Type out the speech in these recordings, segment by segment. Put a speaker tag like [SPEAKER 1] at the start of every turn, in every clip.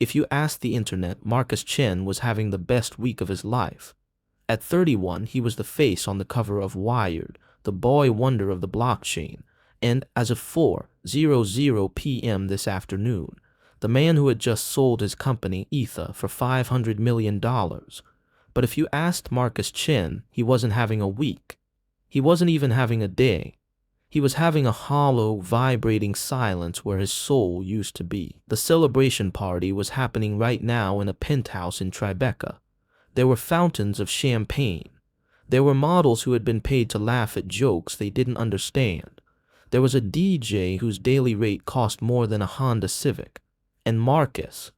[SPEAKER 1] If you asked the internet, Marcus Chen was having the best week of his life. At 31, he was the face on the cover of Wired, the boy wonder of the blockchain, and as of 4:00 p.m. this afternoon, the man who had just sold his company, Ether, for $500 million. But if you asked Marcus Chen, he wasn't having a week. He wasn't even having a day. He was having a hollow, vibrating silence where his soul used to be. The celebration party was happening right now in a penthouse in Tribeca. There were fountains of champagne. There were models who had been paid to laugh at jokes they didn't understand. There was a DJ whose daily rate cost more than a Honda Civic. And Marcus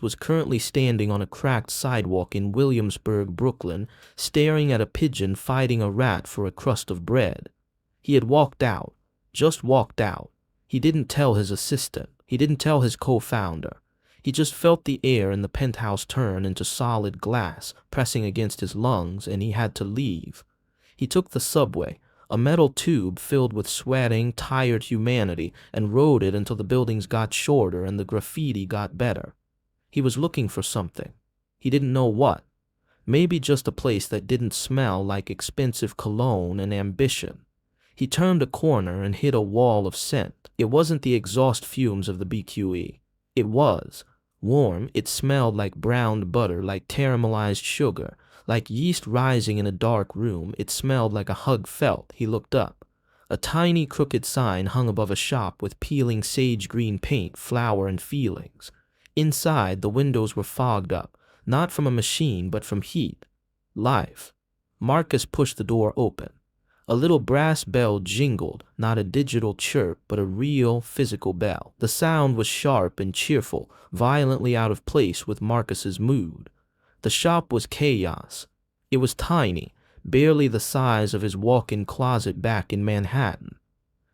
[SPEAKER 1] was currently standing on a cracked sidewalk in Williamsburg, Brooklyn, staring at a pigeon fighting a rat for a crust of bread. He had walked out, just walked out. He didn't tell his assistant. He didn't tell his co-founder. He just felt the air in the penthouse turn into solid glass, pressing against his lungs, and he had to leave. He took the subway, a metal tube filled with sweating, tired humanity, and rode it until the buildings got shorter and the graffiti got better. He was looking for something. He didn't know what. Maybe just a place that didn't smell like expensive cologne and ambition. He turned a corner and hit a wall of scent. It wasn't the exhaust fumes of the BQE. It was warm. It smelled like browned butter, like caramelized sugar, like yeast rising in a dark room. It smelled like a hug felt. He looked up. A tiny crooked sign hung above a shop with peeling sage green paint, flour, and feelings. Inside, the windows were fogged up, not from a machine, but from heat. Life. Marcus pushed the door open. A little brass bell jingled, not a digital chirp, but a real, physical bell. The sound was sharp and cheerful, violently out of place with Marcus's mood. The shop was chaos. It was tiny, barely the size of his walk-in closet back in Manhattan.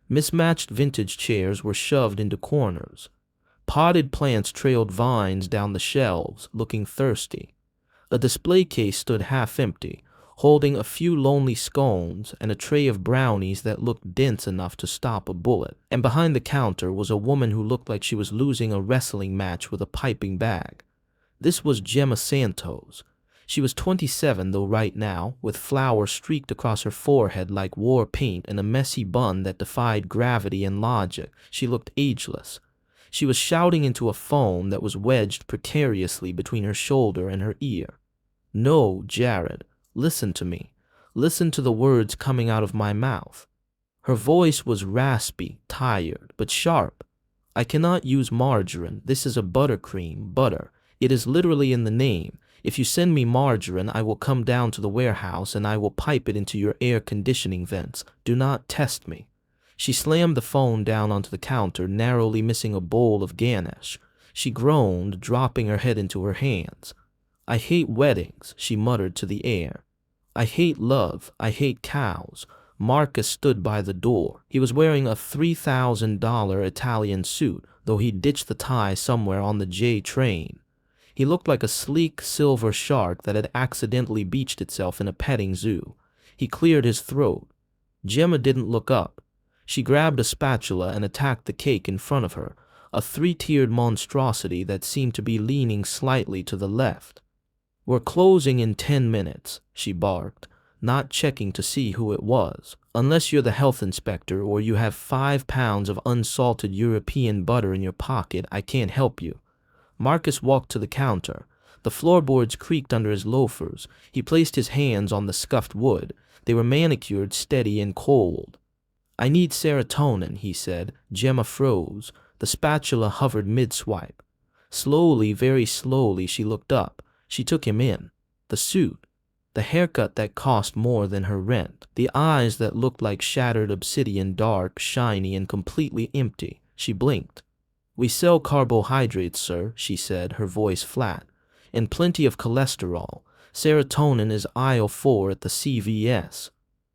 [SPEAKER 1] Mismatched vintage chairs were shoved into corners. Potted plants trailed vines down the shelves, looking thirsty. A display case stood half empty, holding a few lonely scones and a tray of brownies that looked dense enough to stop a bullet. And behind the counter was a woman who looked like she was losing a wrestling match with a piping bag. This was Gemma Santos. She was 27, though, right now, with flour streaked across her forehead like war paint and a messy bun that defied gravity and logic. She looked ageless. She was shouting into a phone that was wedged precariously between her shoulder and her ear. "No, Jared. Listen to me. Listen to the words coming out of my mouth." Her voice was raspy, tired, but sharp. "I cannot use margarine. This is a buttercream, butter. It is literally in the name. If you send me margarine, I will come down to the warehouse and I will pipe it into your air conditioning vents. Do not test me." She slammed the phone down onto the counter, narrowly missing a bowl of Ganesh. She groaned, dropping her head into her hands. "I hate weddings," she muttered to the air. "I hate love. I hate cows." Marcus stood by the door. He was wearing a $3,000 Italian suit, though he ditched the tie somewhere on the J train. He looked like a sleek silver shark that had accidentally beached itself in a petting zoo. He cleared his throat. Gemma didn't look up. She grabbed a spatula and attacked the cake in front of her, a three-tiered monstrosity that seemed to be leaning slightly to the left. "We're closing in 10 minutes, she barked, not checking to see who it was. "Unless you're the health inspector or you have 5 pounds of unsalted European butter in your pocket, I can't help you." Marcus walked to the counter. The floorboards creaked under his loafers. He placed his hands on the scuffed wood. They were manicured, steady, and cold. "I need serotonin," he said. Gemma froze. The spatula hovered mid-swipe. Slowly, very slowly, she looked up. She took him in. The suit. The haircut that cost more than her rent. The eyes that looked like shattered obsidian, dark, shiny, and completely empty. She blinked. "We sell carbohydrates, sir," she said, her voice flat, "and plenty of cholesterol. Serotonin is aisle 4 at the CVS."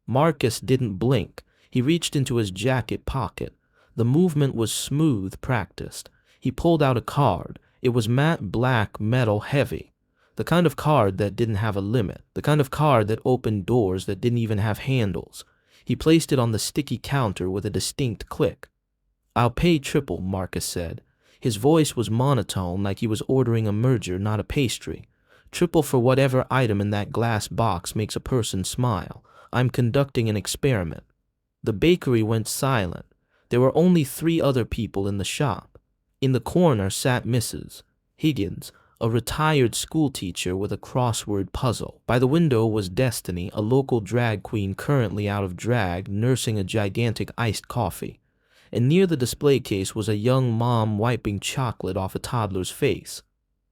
[SPEAKER 1] Marcus didn't blink. He reached into his jacket pocket. The movement was smooth, practiced. He pulled out a card. It was matte black, metal, heavy. The kind of card that didn't have a limit. The kind of card that opened doors that didn't even have handles. He placed it on the sticky counter with a distinct click. "I'll pay triple," Marcus said. His voice was monotone, like he was ordering a merger, not a pastry. Triple for whatever item in that glass box makes a person smile. I'm conducting an experiment. The bakery went silent. There were only 3 other people in the shop. In the corner sat Mrs. Higgins, a retired schoolteacher with a crossword puzzle. By the window was Destiny, a local drag queen currently out of drag, nursing a gigantic iced coffee. And near the display case was a young mom wiping chocolate off a toddler's face.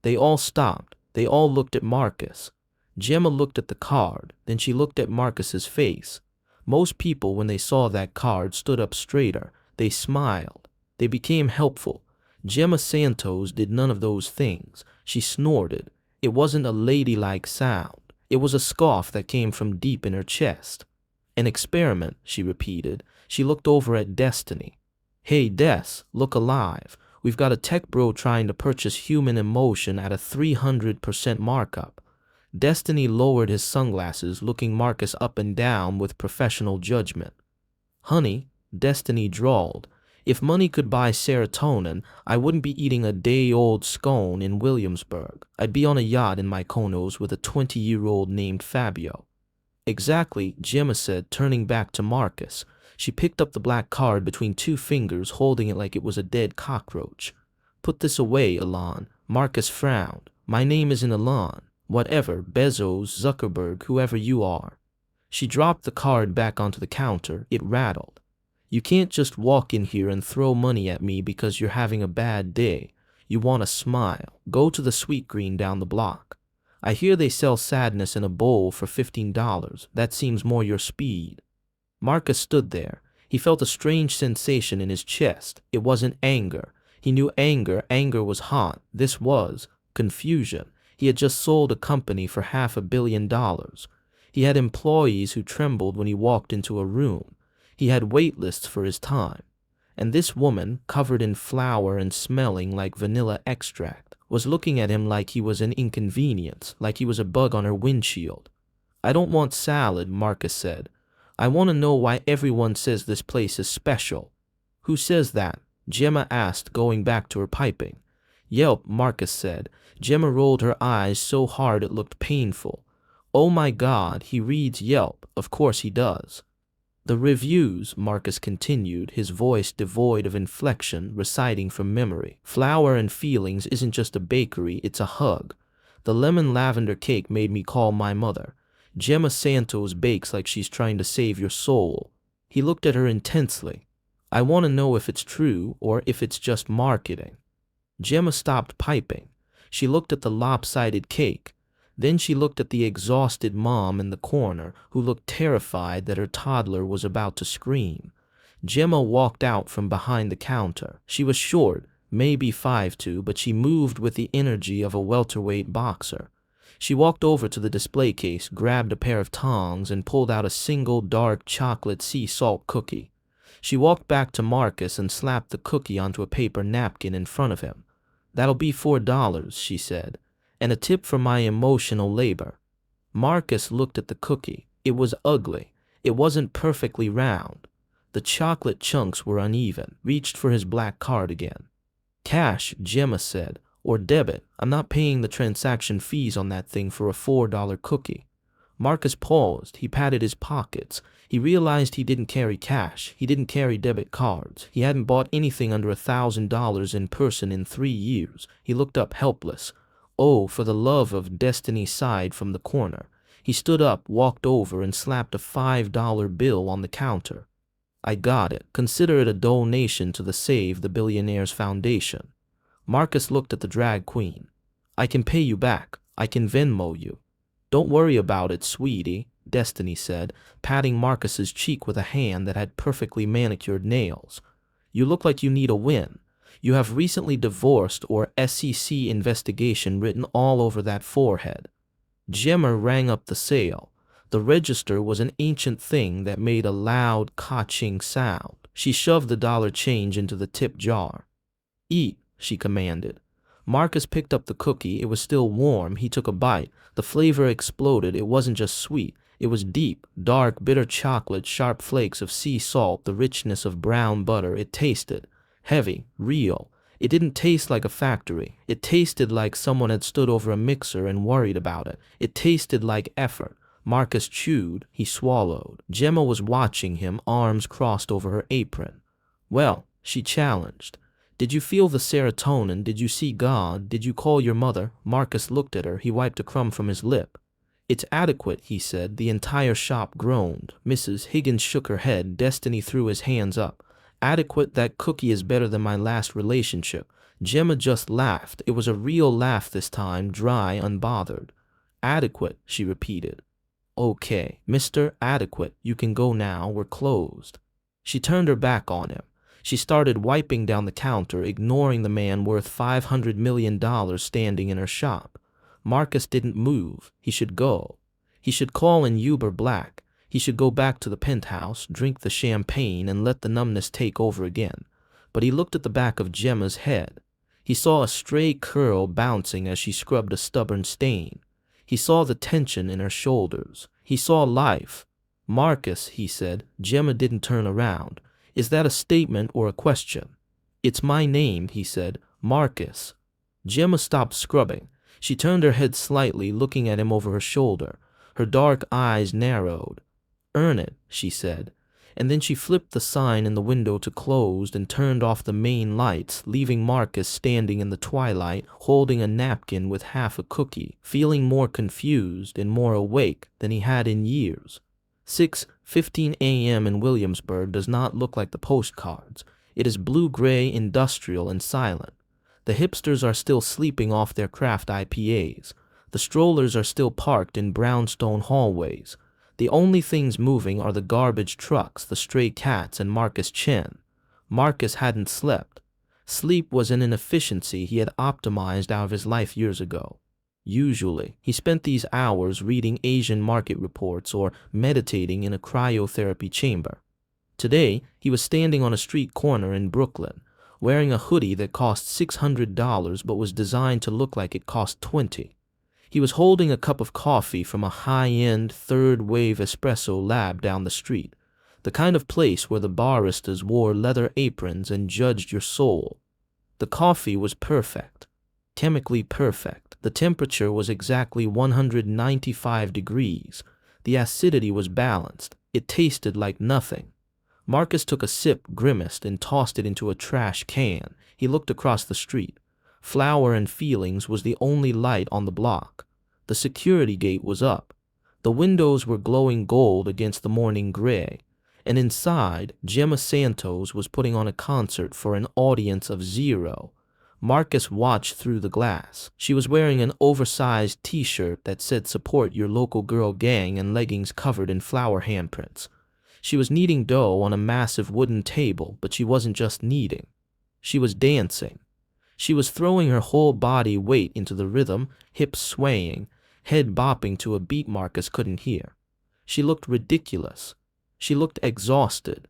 [SPEAKER 1] They all stopped. They all looked at Marcus. Gemma looked at the card, then she looked at Marcus's face. Most people, when they saw that card, stood up straighter. They smiled. They became helpful. Gemma Santos did none of those things. She snorted. It wasn't a ladylike sound. It was a scoff that came from deep in her chest. An experiment, she repeated. She looked over at Destiny. Hey, Des, look alive. We've got a tech bro trying to purchase human emotion at a 300% markup. Destiny lowered his sunglasses, looking Marcus up and down with professional judgment. Honey, Destiny drawled, if money could buy serotonin, I wouldn't be eating a day-old scone in Williamsburg. I'd be on a yacht in Mykonos with a 20-year-old named Fabio. Exactly, Gemma said, turning back to Marcus. She picked up the black card between 2 fingers, holding it like it was a dead cockroach. Put this away, Alon. Marcus frowned. My name isn't Alon. Whatever, Bezos, Zuckerberg, whoever you are. She dropped the card back onto the counter. It rattled. You can't just walk in here and throw money at me because you're having a bad day. You want a smile. Go to the Sweet Green down the block. I hear they sell sadness in a bowl for $15. That seems more your speed. Marcus stood there. He felt a strange sensation in his chest. It wasn't anger. He knew anger. Anger was hot. This was confusion. He had just sold a company for $500 million. He had employees who trembled when he walked into a room. He had wait lists for his time. And this woman, covered in flour and smelling like vanilla extract, was looking at him like he was an inconvenience, like he was a bug on her windshield. I don't want salad, Marcus said. I want to know why everyone says this place is special. Who says that? Gemma asked, going back to her piping. Yelp, Marcus said. Gemma rolled her eyes so hard it looked painful. Oh my God, he reads Yelp. Of course he does. The reviews, Marcus continued, his voice devoid of inflection, reciting from memory. Flour and feelings isn't just a bakery, it's a hug. The lemon lavender cake made me call my mother. Gemma Santos bakes like she's trying to save your soul. He looked at her intensely. I want to know if it's true or if it's just marketing. Gemma stopped piping. She looked at the lopsided cake. Then she looked at the exhausted mom in the corner, who looked terrified that her toddler was about to scream. Gemma walked out from behind the counter. She was short, maybe 5'2", but she moved with the energy of a welterweight boxer. She walked over to the display case, grabbed a pair of tongs, and pulled out a single dark chocolate sea salt cookie. She walked back to Marcus and slapped the cookie onto a paper napkin in front of him. That'll be $4, she said. And a tip for my emotional labor. Marcus looked at the cookie. It was ugly. It wasn't perfectly round. The chocolate chunks were uneven. Reached for his black card again. Cash, Gemma said, or debit. I'm not paying the transaction fees on that thing for a $4 cookie. Marcus paused. He patted his pockets. He realized he didn't carry cash. He didn't carry debit cards. He hadn't bought anything under $1,000 in person in 3 years. He looked up helpless. Oh, for the love of Destiny sighed from the corner. He stood up, walked over, and slapped a $5 bill on the counter. I got it. Consider it a donation to the Save the Billionaires Foundation. Marcus looked at the drag queen. I can pay you back. I can Venmo you. Don't worry about it, sweetie, Destiny said, patting Marcus's cheek with a hand that had perfectly manicured nails. You look like you need a win. You have recently divorced or SEC investigation written all over that forehead. Gemma rang up the sale. The register was an ancient thing that made a loud, ka-ching sound. She shoved the dollar change into the tip jar. Eat, she commanded. Marcus picked up the cookie. It was still warm. He took a bite. The flavor exploded. It wasn't just sweet. It was deep, dark, bitter chocolate, sharp flakes of sea salt, the richness of brown butter. It tasted heavy, real. It didn't taste like a factory. It tasted like someone had stood over a mixer and worried about it. It tasted like effort. Marcus chewed. He swallowed. Gemma was watching him, arms crossed over her apron. Well, she challenged. Did you feel the serotonin? Did you see God? Did you call your mother? Marcus looked at her. He wiped a crumb from his lip. It's adequate, he said. The entire shop groaned. Mrs. Higgins shook her head. Destiny threw his hands up. Adequate, that cookie is better than my last relationship. Gemma just laughed. It was a real laugh this time, dry, unbothered. Adequate, she repeated. Okay, Mr. Adequate, you can go now. We're closed. She turned her back on him. She started wiping down the counter, ignoring the man worth $500 million standing in her shop. Marcus didn't move. He should go. He should call in Uber Black. He should go back to the penthouse, drink the champagne, and let the numbness take over again. But he looked at the back of Gemma's head. He saw a stray curl bouncing as she scrubbed a stubborn stain. He saw the tension in her shoulders. He saw life. Marcus, he said. Gemma didn't turn around. Is that a statement or a question? It's my name, he said. Marcus. Gemma stopped scrubbing. She turned her head slightly, looking at him over her shoulder. Her dark eyes narrowed. Earn it, she said. And then she flipped the sign in the window to closed and turned off the main lights, leaving Marcus standing in the twilight, holding a napkin with half a cookie, feeling more confused and more awake than he had in years. 6:15 a.m. in Williamsburg does not look like the postcards. It is blue-gray, industrial, and silent. The hipsters are still sleeping off their craft IPAs. The strollers are still parked in brownstone hallways. The only things moving are the garbage trucks, the stray cats, and Marcus Chen. Marcus hadn't slept. Sleep was an inefficiency he had optimized out of his life years ago. Usually, he spent these hours reading Asian market reports or meditating in a cryotherapy chamber. Today, he was standing on a street corner in Brooklyn, wearing a hoodie that cost $600 but was designed to look like it cost $20. He was holding a cup of coffee from a high-end, third-wave espresso lab down the street, the kind of place where the baristas wore leather aprons and judged your soul. The coffee was perfect, chemically perfect. The temperature was exactly 195 degrees. The acidity was balanced. It tasted like nothing. Marcus took a sip, grimaced, and tossed it into a trash can. He looked across the street. Flower and Feelings was the only light on the block. The security gate was up. The windows were glowing gold against the morning gray. And inside, Gemma Santos was putting on a concert for an audience of 0. Marcus watched through the glass. She was wearing an oversized t-shirt that said "Support your local girl gang" and leggings covered in flower handprints. She was kneading dough on a massive wooden table, but she wasn't just kneading. She was dancing. She was throwing her whole body weight into the rhythm, hips swaying, head bopping to a beat Marcus couldn't hear. She looked ridiculous. She looked exhausted.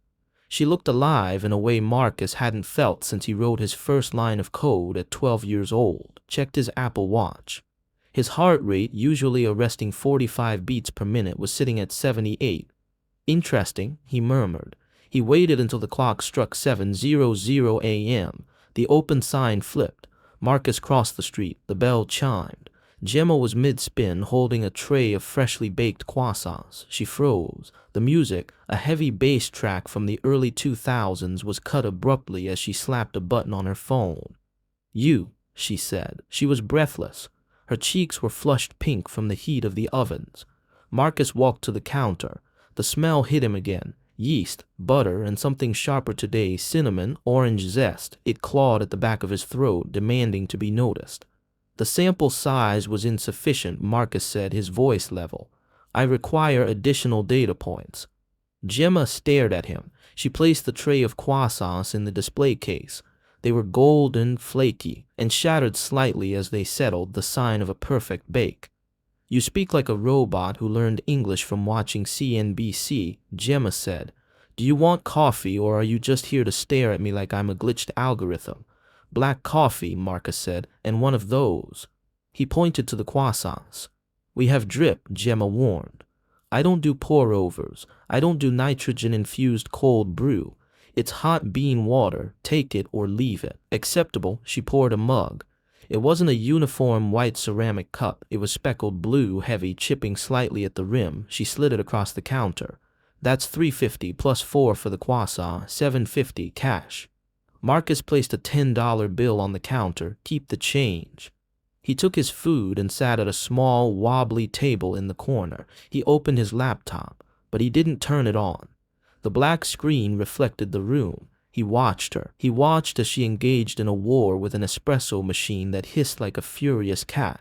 [SPEAKER 1] She looked alive in a way Marcus hadn't felt since he wrote his first line of code at 12 years old, checked his Apple Watch. His heart rate, usually arresting 45 beats per minute, was sitting at 78. Interesting, he murmured. He waited until the clock struck 7:00 a.m. The open sign flipped. Marcus crossed the street. The bell chimed. Gemma was mid-spin, holding a tray of freshly baked croissants. She froze. The music, a heavy bass track from the early 2000s, was cut abruptly as she slapped a button on her phone. "You," she said. She was breathless. Her cheeks were flushed pink from the heat of the ovens. Marcus walked to the counter. The smell hit him again. Yeast, butter, and something sharper today, cinnamon, orange zest. It clawed at the back of his throat, demanding to be noticed. The sample size was insufficient, Marcus said, his voice level. I require additional data points. Gemma stared at him. She placed the tray of croissants in the display case. They were golden, flaky, and shattered slightly as they settled, the sign of a perfect bake. You speak like a robot who learned English from watching CNBC, Gemma said. Do you want coffee, or are you just here to stare at me like I'm a glitched algorithm? Black coffee, Marcus said, and one of those. He pointed to the croissants. We have drip, Gemma warned. I don't do pour-overs. I don't do nitrogen-infused cold brew. It's hot bean water. Take it or leave it. Acceptable. She poured a mug. It wasn't a uniform white ceramic cup. It was speckled blue, heavy, chipping slightly at the rim. She slid it across the counter. That's $3.50 plus $4 for the croissant, $7.50 cash. Marcus placed a $10 bill on the counter. Keep the change. He took his food and sat at a small, wobbly table in the corner. He opened his laptop, but he didn't turn it on. The black screen reflected the room. He watched her. He watched as she engaged in a war with an espresso machine that hissed like a furious cat.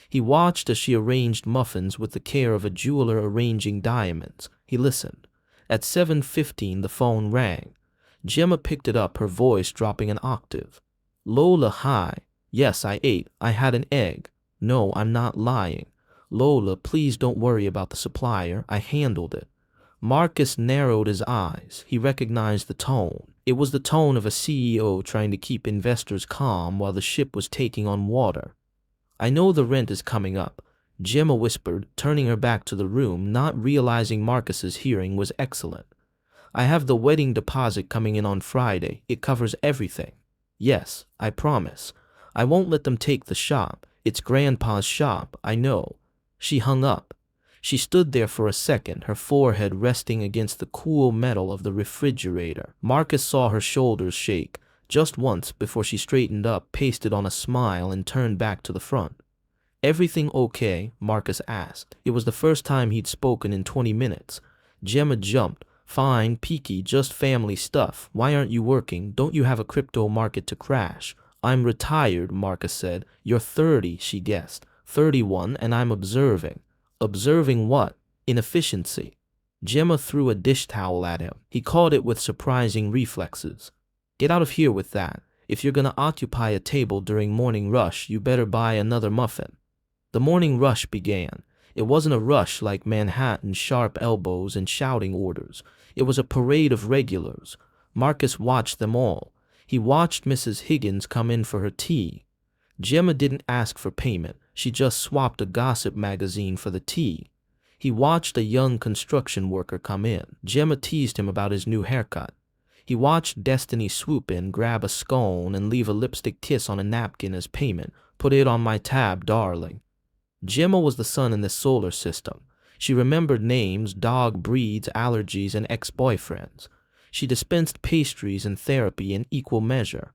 [SPEAKER 1] He watched as she arranged muffins with the care of a jeweler arranging diamonds. He listened. At 7:15, the phone rang. Gemma picked it up, her voice dropping an octave. Lola, hi. Yes, I ate. I had an egg. No, I'm not lying. Lola, please don't worry about the supplier. I handled it. Marcus narrowed his eyes. He recognized the tone. It was the tone of a CEO trying to keep investors calm while the ship was taking on water. I know the rent is coming up, Gemma whispered, turning her back to the room, not realizing Marcus's hearing was excellent. I have the wedding deposit coming in on Friday. It covers everything. Yes, I promise. I won't let them take the shop. It's Grandpa's shop, I know. She hung up. She stood there for a second, her forehead resting against the cool metal of the refrigerator. Marcus saw her shoulders shake, just once before she straightened up, pasted on a smile, and turned back to the front. Everything okay? Marcus asked. It was the first time he'd spoken in 20 minutes. Gemma jumped. Fine, peaky, just family stuff. Why aren't you working? Don't you have a crypto market to crash? I'm retired, Marcus said. You're 30, she guessed. 31, and I'm observing. Observing what? Inefficiency. Gemma threw a dish towel at him. He caught it with surprising reflexes. Get out of here with that. If you're gonna occupy a table during morning rush, you better buy another muffin. The morning rush began. It wasn't a rush like Manhattan, sharp elbows and shouting orders. It was a parade of regulars. Marcus watched them all. He watched Mrs. Higgins come in for her tea. Gemma didn't ask for payment. She just swapped a gossip magazine for the tea. He watched a young construction worker come in. Gemma teased him about his new haircut. He watched Destiny swoop in, grab a scone, and leave a lipstick kiss on a napkin as payment. Put it on my tab, darling. Gemma was the sun in the solar system. She remembered names, dog breeds, allergies, and ex-boyfriends. She dispensed pastries and therapy in equal measure.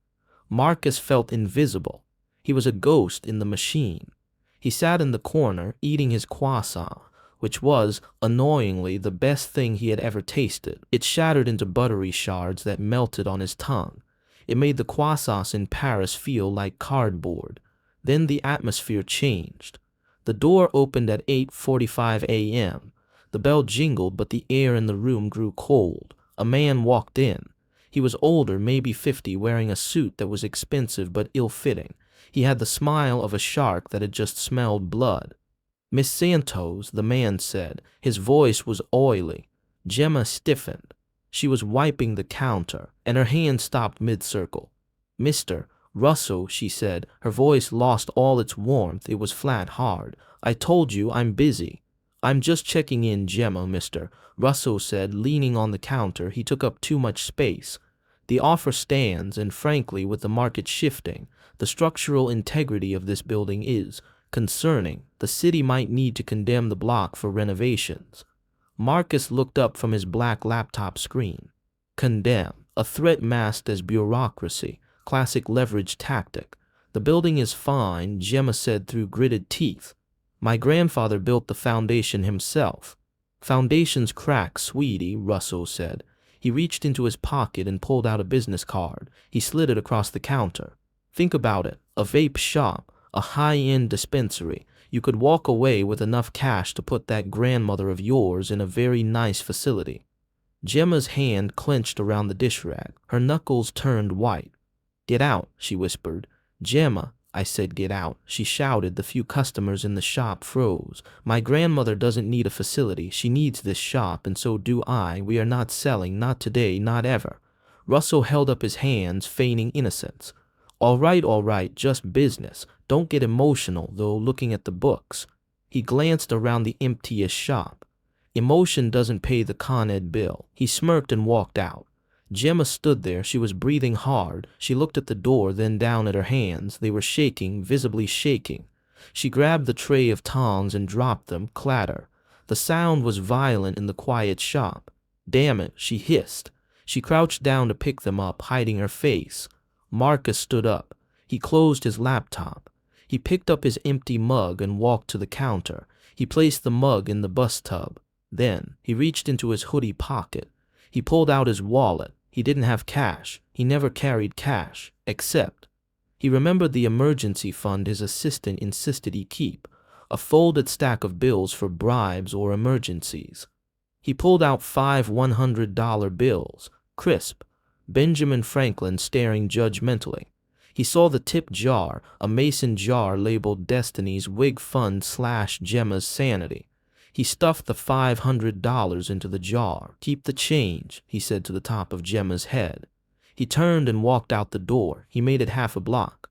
[SPEAKER 1] Marcus felt invisible. He was a ghost in the machine. He sat in the corner, eating his croissant, which was, annoyingly, the best thing he had ever tasted. It shattered into buttery shards that melted on his tongue. It made the croissants in Paris feel like cardboard. Then the atmosphere changed. The door opened at 8:45 a.m. The bell jingled, but the air in the room grew cold. A man walked in. He was older, maybe 50, wearing a suit that was expensive but ill-fitting. He had the smile of a shark that had just smelled blood. Miss Santos, the man said. His voice was oily. Gemma stiffened. She was wiping the counter, and her hand stopped mid-circle. Mr. Russell, she said. Her voice lost all its warmth. It was flat, hard. I told you I'm busy. I'm just checking in, Gemma, Mr. Russell said, leaning on the counter. He took up too much space. The offer stands, and frankly, with the market shifting, the structural integrity of this building is concerning. The city might need to condemn the block for renovations. Marcus looked up from his black laptop screen. Condemn, a threat masked as bureaucracy, classic leverage tactic. The building is fine, Gemma said through gritted teeth. My grandfather built the foundation himself. Foundations crack, sweetie, Russell said. He reached into his pocket and pulled out a business card. He slid it across the counter. Think about it. A vape shop, a high-end dispensary. You could walk away with enough cash to put that grandmother of yours in a very nice facility. Gemma's hand clenched around the dish rack. Her knuckles turned white. Get out, she whispered. Gemma, I said get out. She shouted. The few customers in the shop froze. My grandmother doesn't need a facility. She needs this shop, and so do I. We are not selling, not today, not ever. Russell held up his hands, feigning innocence. All right, just business. Don't get emotional, though, looking at the books. He glanced around the emptiest shop. Emotion doesn't pay the Con Ed bill. He smirked and walked out. Gemma stood there. She was breathing hard. She looked at the door, then down at her hands. They were shaking, visibly shaking. She grabbed the tray of tongs and dropped them, clatter. The sound was violent in the quiet shop. "Damn it," she hissed. She crouched down to pick them up, hiding her face. Marcus stood up. He closed his laptop. He picked up his empty mug and walked to the counter. He placed the mug in the bus tub. Then he reached into his hoodie pocket. He pulled out his wallet. He didn't have cash. He never carried cash, except he remembered the emergency fund his assistant insisted he keep, a folded stack of bills for bribes or emergencies. He pulled out 5 $100 bills, crisp, Benjamin Franklin staring judgmentally. He saw the tip jar, a mason jar labeled Destiny's Wig Fund / Gemma's Sanity. He stuffed the $500 into the jar. "Keep the change," he said to the top of Gemma's head. He turned and walked out the door. He made it half a block.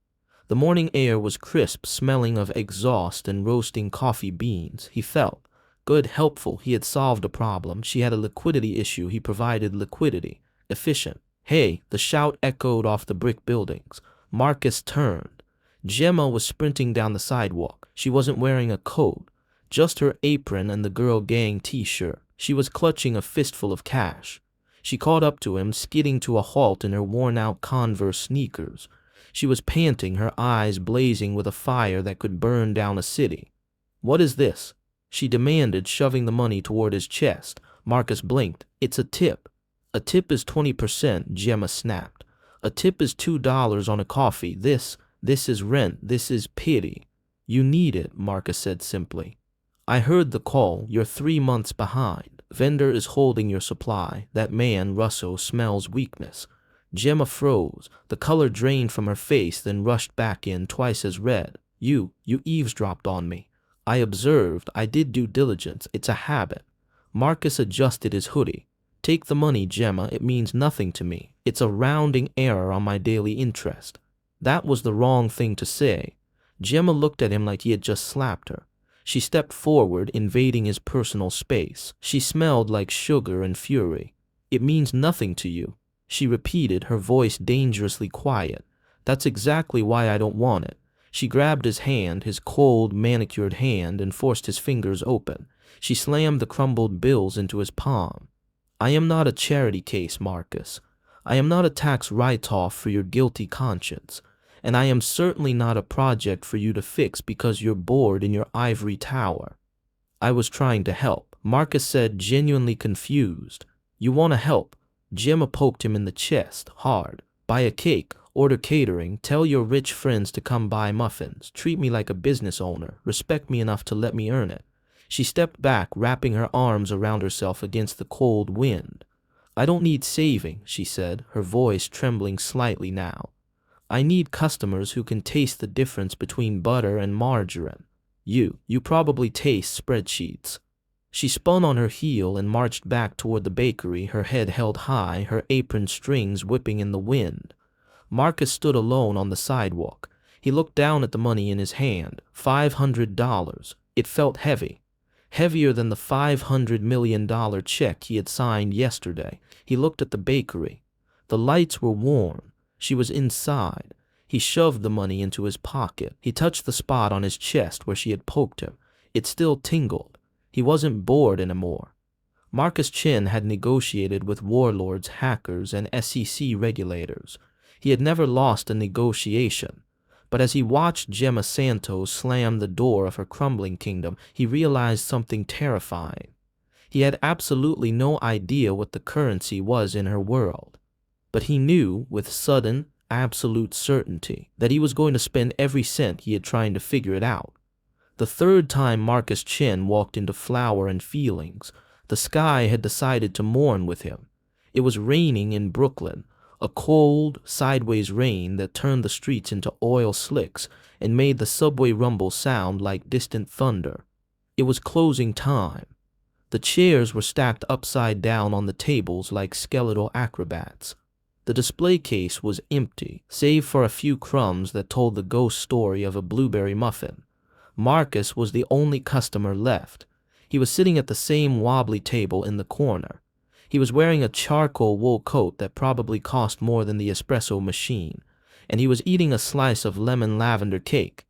[SPEAKER 1] The morning air was crisp, smelling of exhaust and roasting coffee beans. He felt good, helpful. He had solved a problem. She had a liquidity issue. He provided liquidity. Efficient. "Hey!" The shout echoed off the brick buildings. Marcus turned. Gemma was sprinting down the sidewalk. She wasn't wearing a coat, just her apron and the girl gang t-shirt. She was clutching a fistful of cash. She caught up to him, skidding to a halt in her worn-out Converse sneakers. She was panting, her eyes blazing with a fire that could burn down a city. "What is this?" she demanded, shoving the money toward his chest. Marcus blinked. "It's a tip." "A tip is 20%, Gemma snapped. "A tip is $2 on a coffee. This is rent. This is pity." "You need it," Marcus said simply. "I heard the call. You're 3 months behind. Vendor is holding your supply. That man, Russo, smells weakness." Gemma froze. The color drained from her face, then rushed back in, twice as red. You eavesdropped on me." "I observed. I did due diligence. It's a habit." Marcus adjusted his hoodie. "Take the money, Gemma. It means nothing to me. It's a rounding error on my daily interest." That was the wrong thing to say. Gemma looked at him like he had just slapped her. She stepped forward, invading his personal space. She smelled like sugar and fury. "It means nothing to you," she repeated, her voice dangerously quiet. "That's exactly why I don't want it." She grabbed his hand, his cold, manicured hand, and forced his fingers open. She slammed the crumbled bills into his palm. "I am not a charity case, Marcus. I am not a tax write-off for your guilty conscience. And I am certainly not a project for you to fix because you're bored in your ivory tower." "I was trying to help," Marcus said, genuinely confused. "You want to help?" Gemma poked him in the chest, hard. "Buy a cake, order catering, tell your rich friends to come buy muffins, treat me like a business owner, respect me enough to let me earn it." She stepped back, wrapping her arms around herself against the cold wind. "I don't need saving," she said, her voice trembling slightly now. "I need customers who can taste the difference between butter and margarine. You probably taste spreadsheets." She spun on her heel and marched back toward the bakery, her head held high, her apron strings whipping in the wind. Marcus stood alone on the sidewalk. He looked down at the money in his hand. $500. It felt heavy. Heavier than the $500 million check he had signed yesterday. He looked at the bakery. The lights were warm. She was inside. He shoved the money into his pocket. He touched the spot on his chest where she had poked him. It still tingled. He wasn't bored anymore. Marcus Chin had negotiated with warlords, hackers, and SEC regulators. He had never lost a negotiation. But as he watched Gemma Santos slam the door of her crumbling kingdom, he realized something terrifying. He had absolutely no idea what the currency was in her world. But he knew, with sudden, absolute certainty, that he was going to spend every cent he had trying to figure it out. The third time Marcus Chin walked into Flower and Feelings, the sky had decided to mourn with him. It was raining in Brooklyn, a cold, sideways rain that turned the streets into oil slicks and made the subway rumble sound like distant thunder. It was closing time. The chairs were stacked upside down on the tables like skeletal acrobats. The display case was empty, save for a few crumbs that told the ghost story of a blueberry muffin. Marcus was the only customer left. He was sitting at the same wobbly table in the corner. He was wearing a charcoal wool coat that probably cost more than the espresso machine, and he was eating a slice of lemon lavender cake.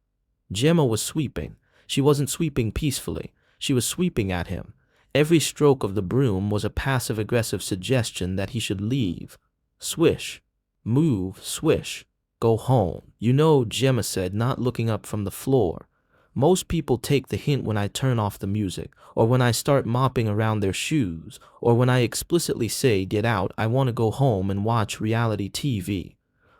[SPEAKER 1] Gemma was sweeping. She wasn't sweeping peacefully. She was sweeping at him. Every stroke of the broom was a passive-aggressive suggestion that he should leave. Swish. Move. Swish. Go home. You know, Gemma said, not looking up from the floor. Most people take the hint when I turn off the music, or when I start mopping around their shoes, or when I explicitly say, get out, I want to go home and watch reality TV.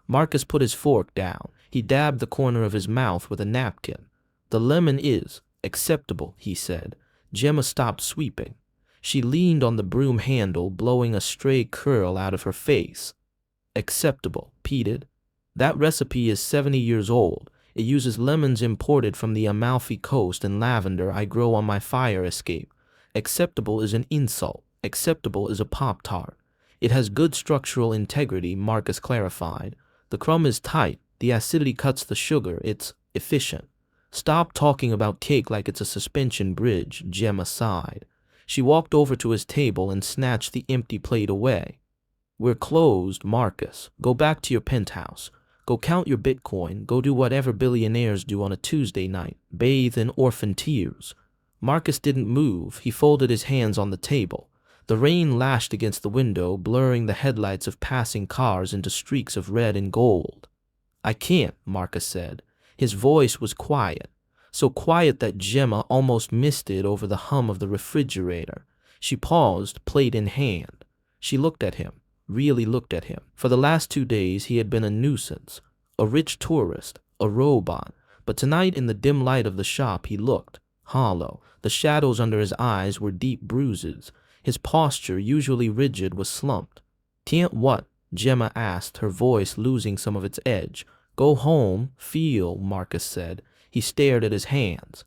[SPEAKER 1] Marcus put his fork down. He dabbed the corner of his mouth with a napkin. The lemon is acceptable, he said. Gemma stopped sweeping. She leaned on the broom handle, blowing a stray curl out of her face. Acceptable, repeated. That recipe is 70 years old. It uses lemons imported from the Amalfi Coast and lavender I grow on my fire escape. Acceptable is an insult. Acceptable is a Pop-Tart. It has good structural integrity, Marcus clarified. The crumb is tight. The acidity cuts the sugar. It's efficient. Stop talking about cake like it's a suspension bridge, Gemma sighed. She walked over to his table and snatched the empty plate away. We're closed, Marcus. Go back to your penthouse. Go count your Bitcoin. Go do whatever billionaires do on a Tuesday night. Bathe in orphan tears. Marcus didn't move. He folded his hands on the table. The rain lashed against the window, blurring the headlights of passing cars into streaks of red and gold. I can't, Marcus said. His voice was quiet, so quiet that Gemma almost missed it over the hum of the refrigerator. She paused, plate in hand. She looked at him, really looked at him. For the last 2 days he had been a nuisance, a rich tourist, a robot, but tonight in the dim light of the shop he looked hollow. The shadows under his eyes were deep bruises. His posture, usually rigid, was slumped. Can't what? Gemma asked, her voice losing some of its edge. Go home, feel, Marcus said. He stared at his hands.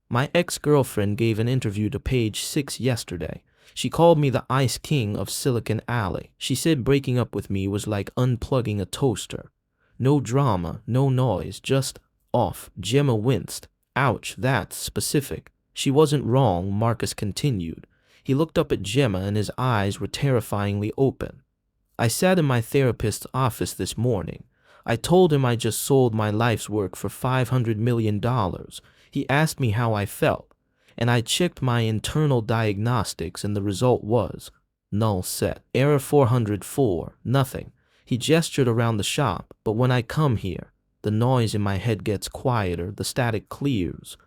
[SPEAKER 1] My ex-girlfriend gave an interview to Page 6 yesterday. She called me the Ice King of Silicon Alley. She said breaking up with me was like unplugging a toaster. No drama, no noise, just off. Gemma winced. Ouch, that's specific. She wasn't wrong, Marcus continued. He looked up at Gemma and his eyes were terrifyingly open. I sat in my therapist's office this morning. I told him I just sold my life's work for $500 million. He asked me how I felt, and I checked my internal diagnostics and the result was null set. Error 404, nothing. He gestured around the shop, but when I come here, the noise in my head gets quieter, the static clears.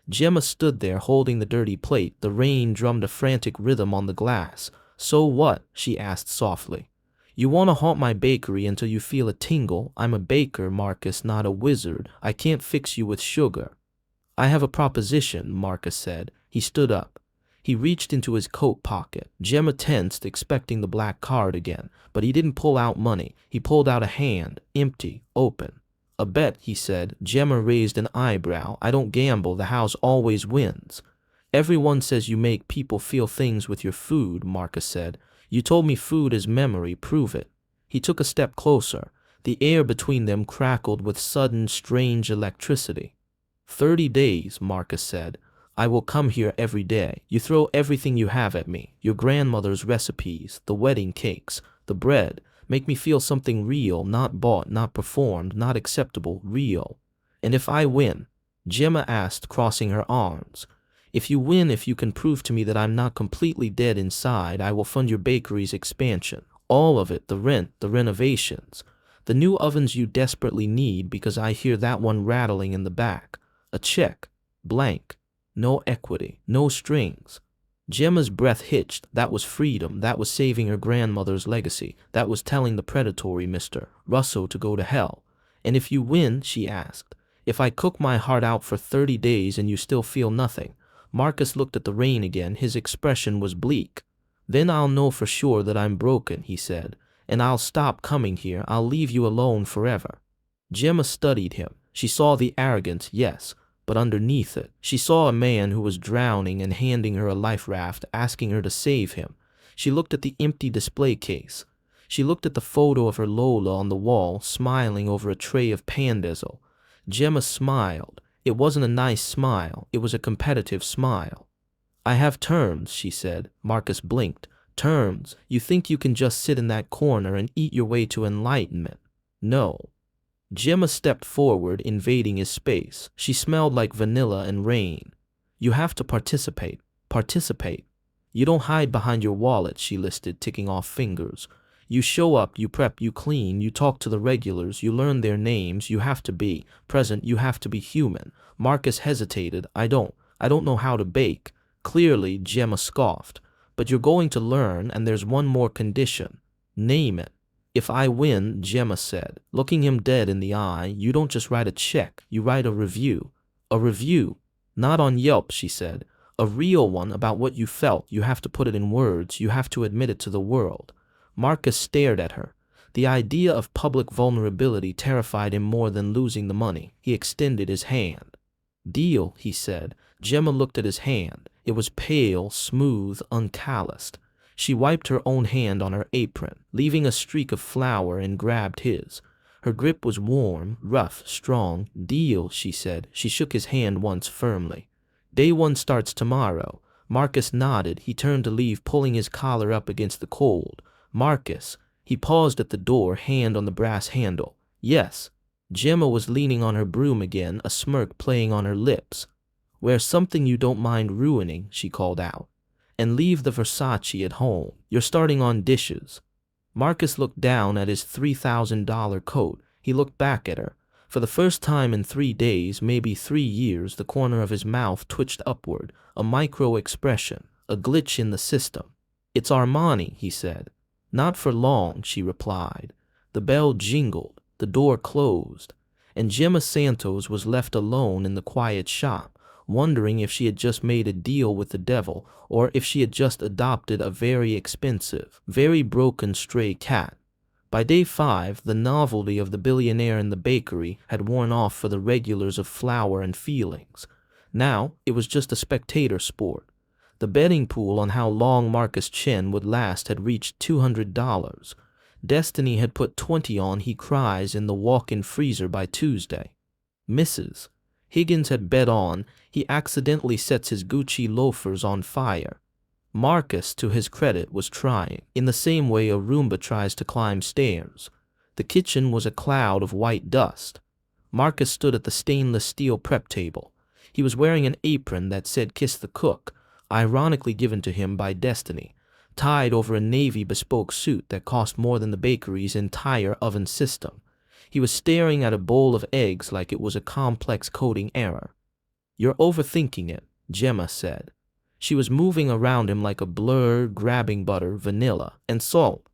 [SPEAKER 1] Gemma stood there holding the dirty plate. The rain drummed a frantic rhythm on the glass. So what? She asked softly. You want to haunt my bakery until you feel a tingle. I'm a baker, Marcus, not a wizard. I can't fix you with sugar. I have a proposition, Marcus said. He stood up. He reached into his coat pocket. Gemma tensed, expecting the black card again, but he didn't pull out money. He pulled out a hand, empty, open. A bet, he said. Gemma raised an eyebrow. I don't gamble. The house always wins. Everyone says you make people feel things with your food, Marcus said. You told me food is memory. Prove it. He took a step closer. The air between them crackled with sudden, strange electricity. 30 days, Marcus said. I will come here every day. You throw everything you have at me. Your grandmother's recipes, the wedding cakes, the bread. Make me feel something real, not bought, not performed, not acceptable, real. And if I win? Gemma asked, crossing her arms. If you win, if you can prove to me that I'm not completely dead inside, I will fund your bakery's expansion. All of it, the rent, the renovations. The new ovens you desperately need because I hear that one rattling in the back. A check. Blank. No equity. No strings. Gemma's breath hitched. That was freedom. That was saving her grandmother's legacy. That was telling the predatory Mr. Russo to go to hell. And if you win, she asked, if I cook my heart out for 30 days and you still feel nothing. Marcus looked at the rain again. His expression was bleak. Then I'll know for sure that I'm broken, he said, and I'll stop coming here. I'll leave you alone forever. Gemma studied him. She saw the arrogance, yes, but underneath it, she saw a man who was drowning and handing her a life raft, asking her to save him. She looked at the empty display case. She looked at the photo of her Lola on the wall, smiling over a tray of Pandazzle. Gemma smiled. It wasn't a nice smile. It was a competitive smile. I have terms, she said. Marcus blinked. Terms, you think you can just sit in that corner and eat your way to enlightenment. No. Gemma stepped forward, invading his space. She smelled like vanilla and rain. You have to participate. Participate. You don't hide behind your wallet, she listed, ticking off fingers. You show up, you prep, you clean, you talk to the regulars, you learn their names, you have to be present, you have to be human. Marcus hesitated. I don't know how to bake. Clearly, Gemma scoffed. But you're going to learn, and there's one more condition. Name it. If I win, Gemma said, looking him dead in the eye, you don't just write a check, you write a review. A review. Not on Yelp, she said. A real one about what you felt. You have to put it in words, you have to admit it to the world. Marcus stared at her. The idea of public vulnerability terrified him more than losing the money. He extended his hand. Deal, he said. Gemma looked at his hand. It was pale, smooth, uncalloused. She wiped her own hand on her apron, leaving a streak of flour, and grabbed his. Her grip was warm, rough, strong. Deal, she said. She shook his hand once firmly. Day one starts tomorrow. Marcus nodded. He turned to leave, pulling his collar up against the cold. Marcus. He paused at the door, hand on the brass handle. Yes. Gemma was leaning on her broom again, a smirk playing on her lips. Wear something you don't mind ruining, she called out. And leave the Versace at home. You're starting on dishes. Marcus looked down at his $3,000 coat. He looked back at her. For the first time in 3 days, maybe 3 years, the corner of his mouth twitched upward, a micro-expression, a glitch in the system. It's Armani, he said. Not for long, she replied. The bell jingled, the door closed, and Gemma Santos was left alone in the quiet shop, wondering if she had just made a deal with the devil, or if she had just adopted a very expensive, very broken stray cat. By day 5, the novelty of the billionaire in the bakery had worn off for the regulars of Flour and Feelings. Now, it was just a spectator sport. The betting pool on how long Marcus Chen would last had reached $200. Destiny had put 20 on he cries in the walk-in freezer by Tuesday. Misses. Higgins had bet on he accidentally sets his Gucci loafers on fire. Marcus, to his credit, was trying, in the same way a Roomba tries to climb stairs. The kitchen was a cloud of white dust. Marcus stood at the stainless steel prep table. He was wearing an apron that said "Kiss the Cook," ironically given to him by Destiny, tied over a navy bespoke suit that cost more than the bakery's entire oven system. He was staring at a bowl of eggs like it was a complex coding error. You're overthinking it, Gemma said. She was moving around him like a blur, grabbing butter, vanilla, and salt.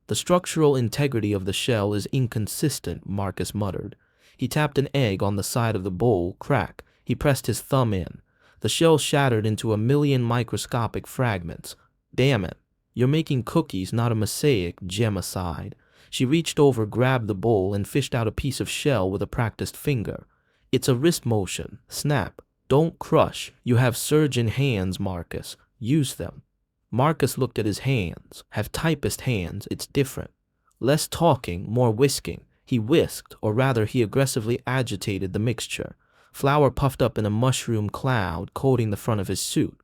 [SPEAKER 1] The structural integrity of the shell is inconsistent, Marcus muttered. He tapped an egg on the side of the bowl, crack. He pressed his thumb in. The shell shattered into a million microscopic fragments. Damn it. You're making cookies, not a mosaic, Gemma sighed. She reached over, grabbed the bowl, and fished out a piece of shell with a practiced finger. It's a wrist motion. Snap. Don't crush. You have surgeon hands, Marcus. Use them. Marcus looked at his hands. Have typist hands. It's different. Less talking, more whisking. He whisked, or rather he aggressively agitated the mixture. Flour puffed up in a mushroom cloud, coating the front of his suit.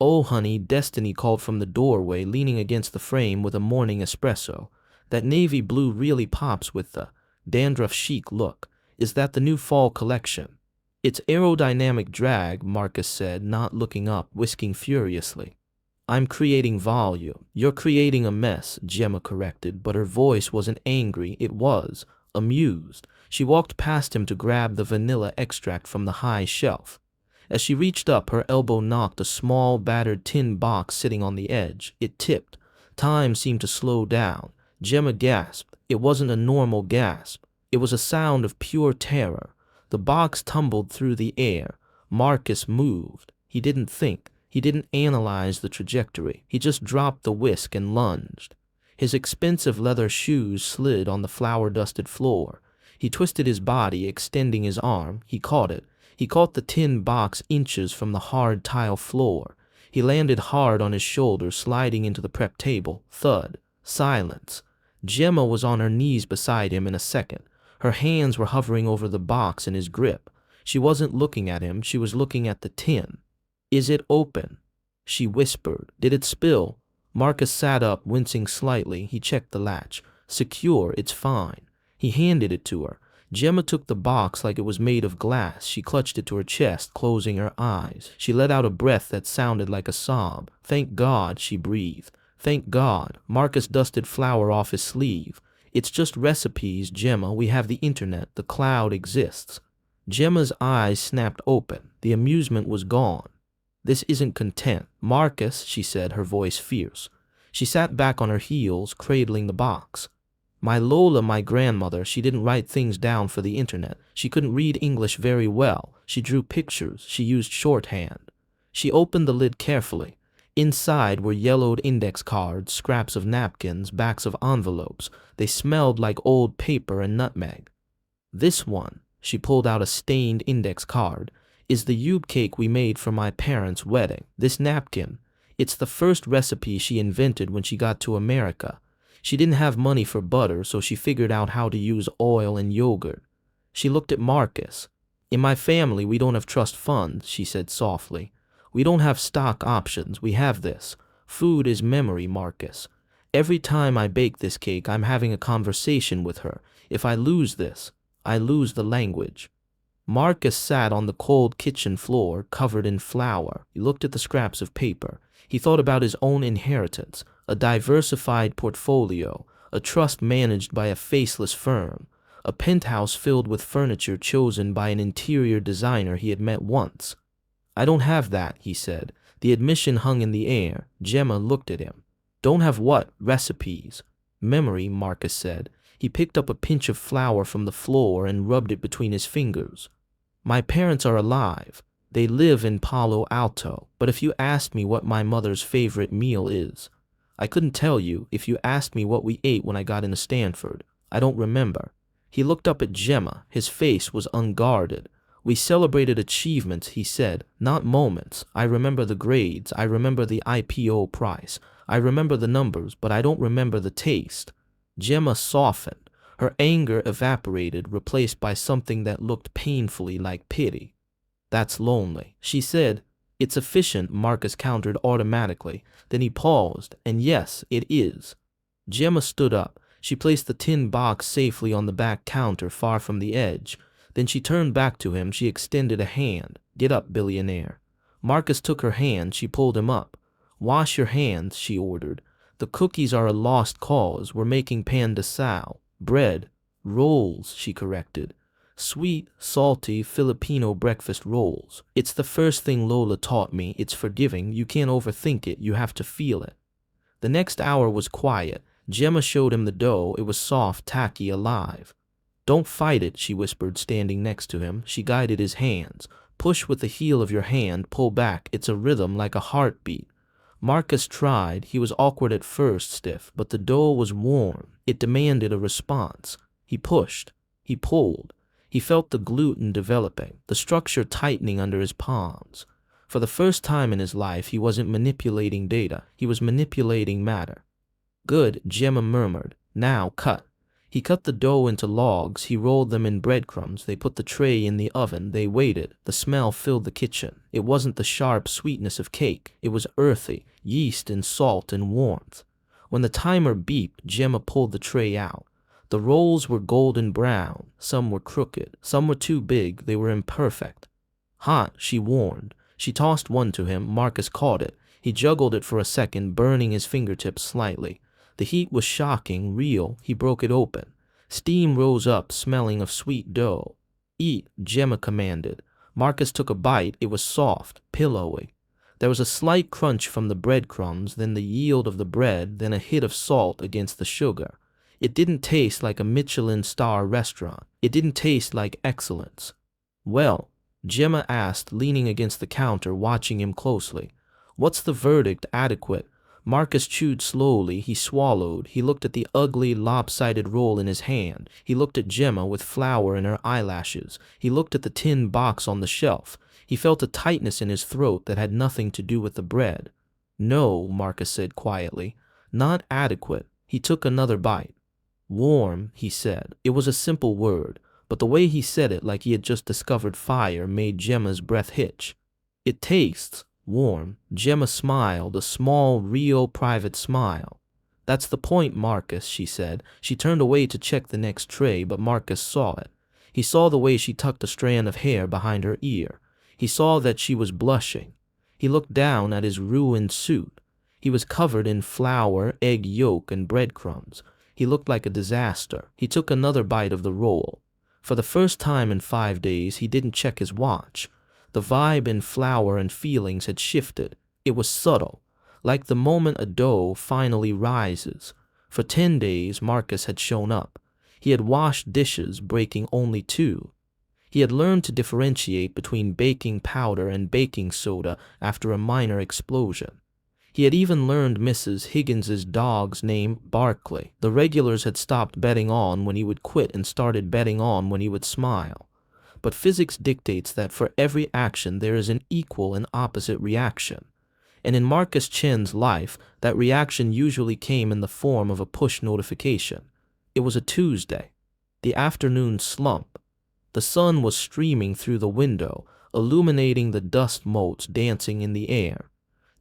[SPEAKER 1] Oh, honey, Destiny called from the doorway, leaning against the frame with a morning espresso. That navy blue really pops with the dandruff chic look. Is that the new fall collection? It's aerodynamic drag, Marcus said, not looking up, whisking furiously. I'm creating volume. You're creating a mess, Gemma corrected, but her voice wasn't angry. It was amused. She walked past him to grab the vanilla extract from the high shelf. As she reached up, her elbow knocked a small, battered tin box sitting on the edge. It tipped. Time seemed to slow down. Gemma gasped. It wasn't a normal gasp. It was a sound of pure terror. The box tumbled through the air. Marcus moved. He didn't think. He didn't analyze the trajectory. He just dropped the whisk and lunged. His expensive leather shoes slid on the flour-dusted floor. He twisted his body, extending his arm. He caught it. He caught the tin box inches from the hard tile floor. He landed hard on his shoulder, sliding into the prep table. Thud. Silence. Gemma was on her knees beside him in a second. Her hands were hovering over the box in his grip. She wasn't looking at him. She was looking at the tin. Is it open? She whispered. Did it spill? Marcus sat up, wincing slightly. He checked the latch. Secure, it's fine. He handed it to her. Gemma took the box like it was made of glass. She clutched it to her chest, closing her eyes. She let out a breath that sounded like a sob. Thank God, she breathed. Thank God. Marcus dusted flour off his sleeve. It's just recipes, Gemma. We have the internet. The cloud exists. Gemma's eyes snapped open. The amusement was gone. This isn't content. Marcus, she said, her voice fierce. She sat back on her heels, cradling the box. My Lola, my grandmother, she didn't write things down for the internet. She couldn't read English very well. She drew pictures. She used shorthand. She opened the lid carefully. Inside were yellowed index cards, scraps of napkins, backs of envelopes. They smelled like old paper and nutmeg. This one, she pulled out a stained index card, is the yube cake we made for my parents' wedding. This napkin, it's the first recipe she invented when she got to America. She didn't have money for butter, so she figured out how to use oil and yogurt. She looked at Marcus. In my family, we don't have trust funds, she said softly. We don't have stock options. We have this. Food is memory, Marcus. Every time I bake this cake, I'm having a conversation with her. If I lose this, I lose the language. Marcus sat on the cold kitchen floor, covered in flour. He looked at the scraps of paper. He thought about his own inheritance, a diversified portfolio, a trust managed by a faceless firm, a penthouse filled with furniture chosen by an interior designer he had met once. I don't have that, he said. The admission hung in the air. Gemma looked at him. Don't have what? Recipes. Memory, Marcus said. He picked up a pinch of flour from the floor and rubbed it between his fingers. My parents are alive. They live in Palo Alto. But if you asked me what my mother's favorite meal is, I couldn't tell you. If you asked me what we ate when I got into Stanford, I don't remember. He looked up at Gemma. His face was unguarded. We celebrated achievements, he said, not moments. I remember the grades. I remember the IPO price. I remember the numbers, but I don't remember the taste. Gemma softened. Her anger evaporated, replaced by something that looked painfully like pity. That's lonely, she said. It's efficient, Marcus countered automatically. Then he paused, and yes, it is. Gemma stood up. She placed the tin box safely on the back counter, far from the edge. Then she turned back to him. She extended a hand. Get up, billionaire. Marcus took her hand. She pulled him up. Wash your hands, she ordered. The cookies are a lost cause. We're making pan de sal. Bread. Rolls, she corrected. Sweet, salty, Filipino breakfast rolls. It's the first thing Lola taught me. It's forgiving. You can't overthink it. You have to feel it. The next hour was quiet. Gemma showed him the dough. It was soft, tacky, alive. Don't fight it, she whispered, standing next to him. She guided his hands. Push with the heel of your hand, pull back. It's a rhythm like a heartbeat. Marcus tried. He was awkward at first, stiff, but the dough was warm. It demanded a response. He pushed. He pulled. He felt the gluten developing, the structure tightening under his palms. For the first time in his life, he wasn't manipulating data. He was manipulating matter. Good, Gemma murmured. Now cut. He cut the dough into logs. He rolled them in breadcrumbs. They put the tray in the oven. They waited. The smell filled the kitchen. It wasn't the sharp sweetness of cake. It was earthy, yeast and salt and warmth. When the timer beeped, Gemma pulled the tray out. The rolls were golden brown. Some were crooked. Some were too big. They were imperfect. Hot, she warned. She tossed one to him. Marcus caught it. He juggled it for a second, burning his fingertips slightly. The heat was shocking, real. He broke it open. Steam rose up, smelling of sweet dough. Eat, Gemma commanded. Marcus took a bite. It was soft, pillowy. There was a slight crunch from the breadcrumbs, then the yield of the bread, then a hit of salt against the sugar. It didn't taste like a Michelin star restaurant. It didn't taste like excellence. Well, Gemma asked, leaning against the counter, watching him closely. What's the verdict? Adequate. Marcus chewed slowly. He swallowed. He looked at the ugly, lopsided roll in his hand. He looked at Gemma with flour in her eyelashes. He looked at the tin box on the shelf. He felt a tightness in his throat that had nothing to do with the bread. No, Marcus said quietly. Not adequate. He took another bite. Warm, he said. It was a simple word, but the way he said it, like he had just discovered fire, made Gemma's breath hitch. It tastes warm. Gemma smiled, a small, real, private smile. That's the point, Marcus, she said. She turned away to check the next tray, but Marcus saw it. He saw the way she tucked a strand of hair behind her ear. He saw that she was blushing. He looked down at his ruined suit. He was covered in flour, egg yolk, and breadcrumbs. He looked like a disaster. He took another bite of the roll. For the first time in 5 days, he didn't check his watch. The vibe in flour and feelings had shifted. It was subtle, like the moment a dough finally rises. For 10 days, Marcus had shown up. He had washed dishes, breaking only 2. He had learned to differentiate between baking powder and baking soda after a minor explosion. He had even learned Mrs. Higgins's dog's name, Barkley. The regulars had stopped betting on when he would quit and started betting on when he would smile. But physics dictates that for every action there is an equal and opposite reaction. And in Marcus Chen's life, that reaction usually came in the form of a push notification. It was a Tuesday, the afternoon slump. The sun was streaming through the window, illuminating the dust motes dancing in the air.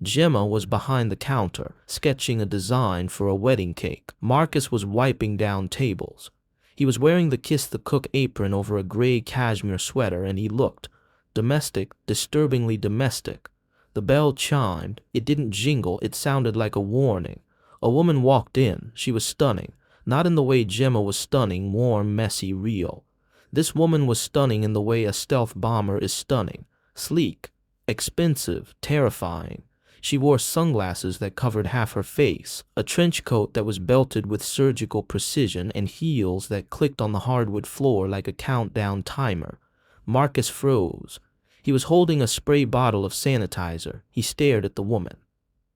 [SPEAKER 1] Gemma was behind the counter, sketching a design for a wedding cake. Marcus was wiping down tables. He was wearing the Kiss the Cook apron over a gray cashmere sweater, and he looked domestic, disturbingly domestic. The bell chimed. It didn't jingle, it sounded like a warning. A woman walked in. She was stunning. Not in the way Gemma was stunning, warm, messy, real. This woman was stunning in the way a stealth bomber is stunning. Sleek, expensive, terrifying. She wore sunglasses that covered half her face, a trench coat that was belted with surgical precision, and heels that clicked on the hardwood floor like a countdown timer. Marcus froze. He was holding a spray bottle of sanitizer. He stared at the woman.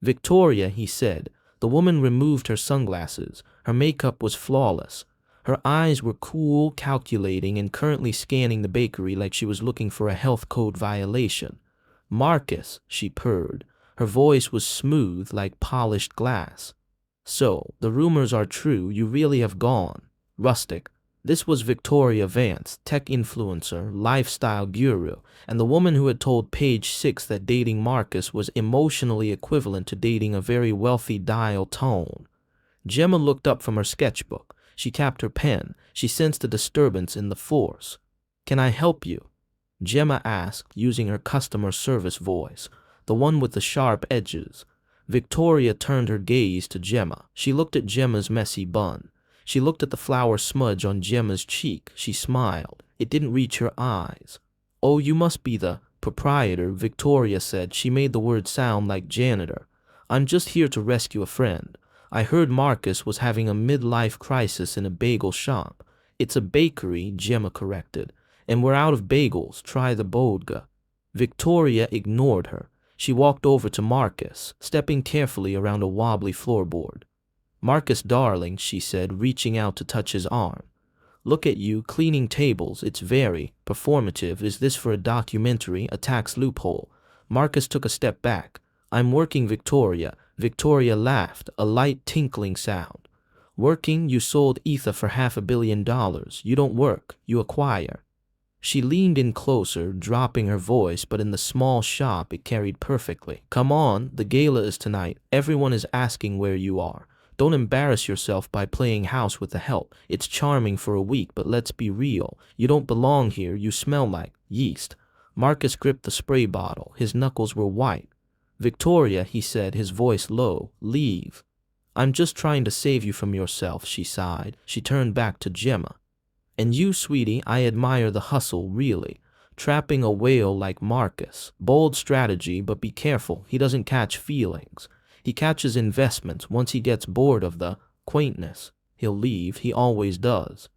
[SPEAKER 1] "Victoria," he said. The woman removed her sunglasses. Her makeup was flawless. Her eyes were cool, calculating, and currently scanning the bakery like she was looking for a health code violation. "Marcus," she purred. Her voice was smooth like polished glass. "So, the rumors are true. You really have gone." Rustic. This was Victoria Vance, tech influencer, lifestyle guru, and the woman who had told Page 6 that dating Marcus was emotionally equivalent to dating a very wealthy dial tone. Gemma looked up from her sketchbook. She tapped her pen. She sensed a disturbance in the force. "Can I help you?" Gemma asked, using her customer service voice, the one with the sharp edges. Victoria turned her gaze to Gemma. She looked at Gemma's messy bun. She looked at the flour smudge on Gemma's cheek. She smiled. It didn't reach her eyes. "Oh, you must be the proprietor," Victoria said. She made the word sound like janitor. "I'm just here to rescue a friend. I heard Marcus was having a midlife crisis in a bagel shop." "It's a bakery," Gemma corrected. "And we're out of bagels. Try the bodega." Victoria ignored her. She walked over to Marcus, stepping carefully around a wobbly floorboard. "Marcus, darling," she said, reaching out to touch his arm. "Look at you, cleaning tables. It's very performative. Is this for a documentary, a tax loophole?" Marcus took a step back. "I'm working, Victoria." Victoria laughed, a light tinkling sound. "Working? You sold ether for $500 million. You don't work, you acquire." She leaned in closer, dropping her voice, but in the small shop it carried perfectly. "Come on, the gala is tonight. Everyone is asking where you are. Don't embarrass yourself by playing house with the help. It's charming for a week, but let's be real. You don't belong here. You smell like yeast." Marcus gripped the spray bottle. His knuckles were white. "Victoria," he said, his voice low, "leave." "I'm just trying to save you from yourself," she sighed. She turned back to Gemma. "And you, sweetie, I admire the hustle, really. Trapping a whale like Marcus. Bold strategy, but be careful. He doesn't catch feelings. He catches investments. Once he gets bored of the quaintness, he'll leave. He always does."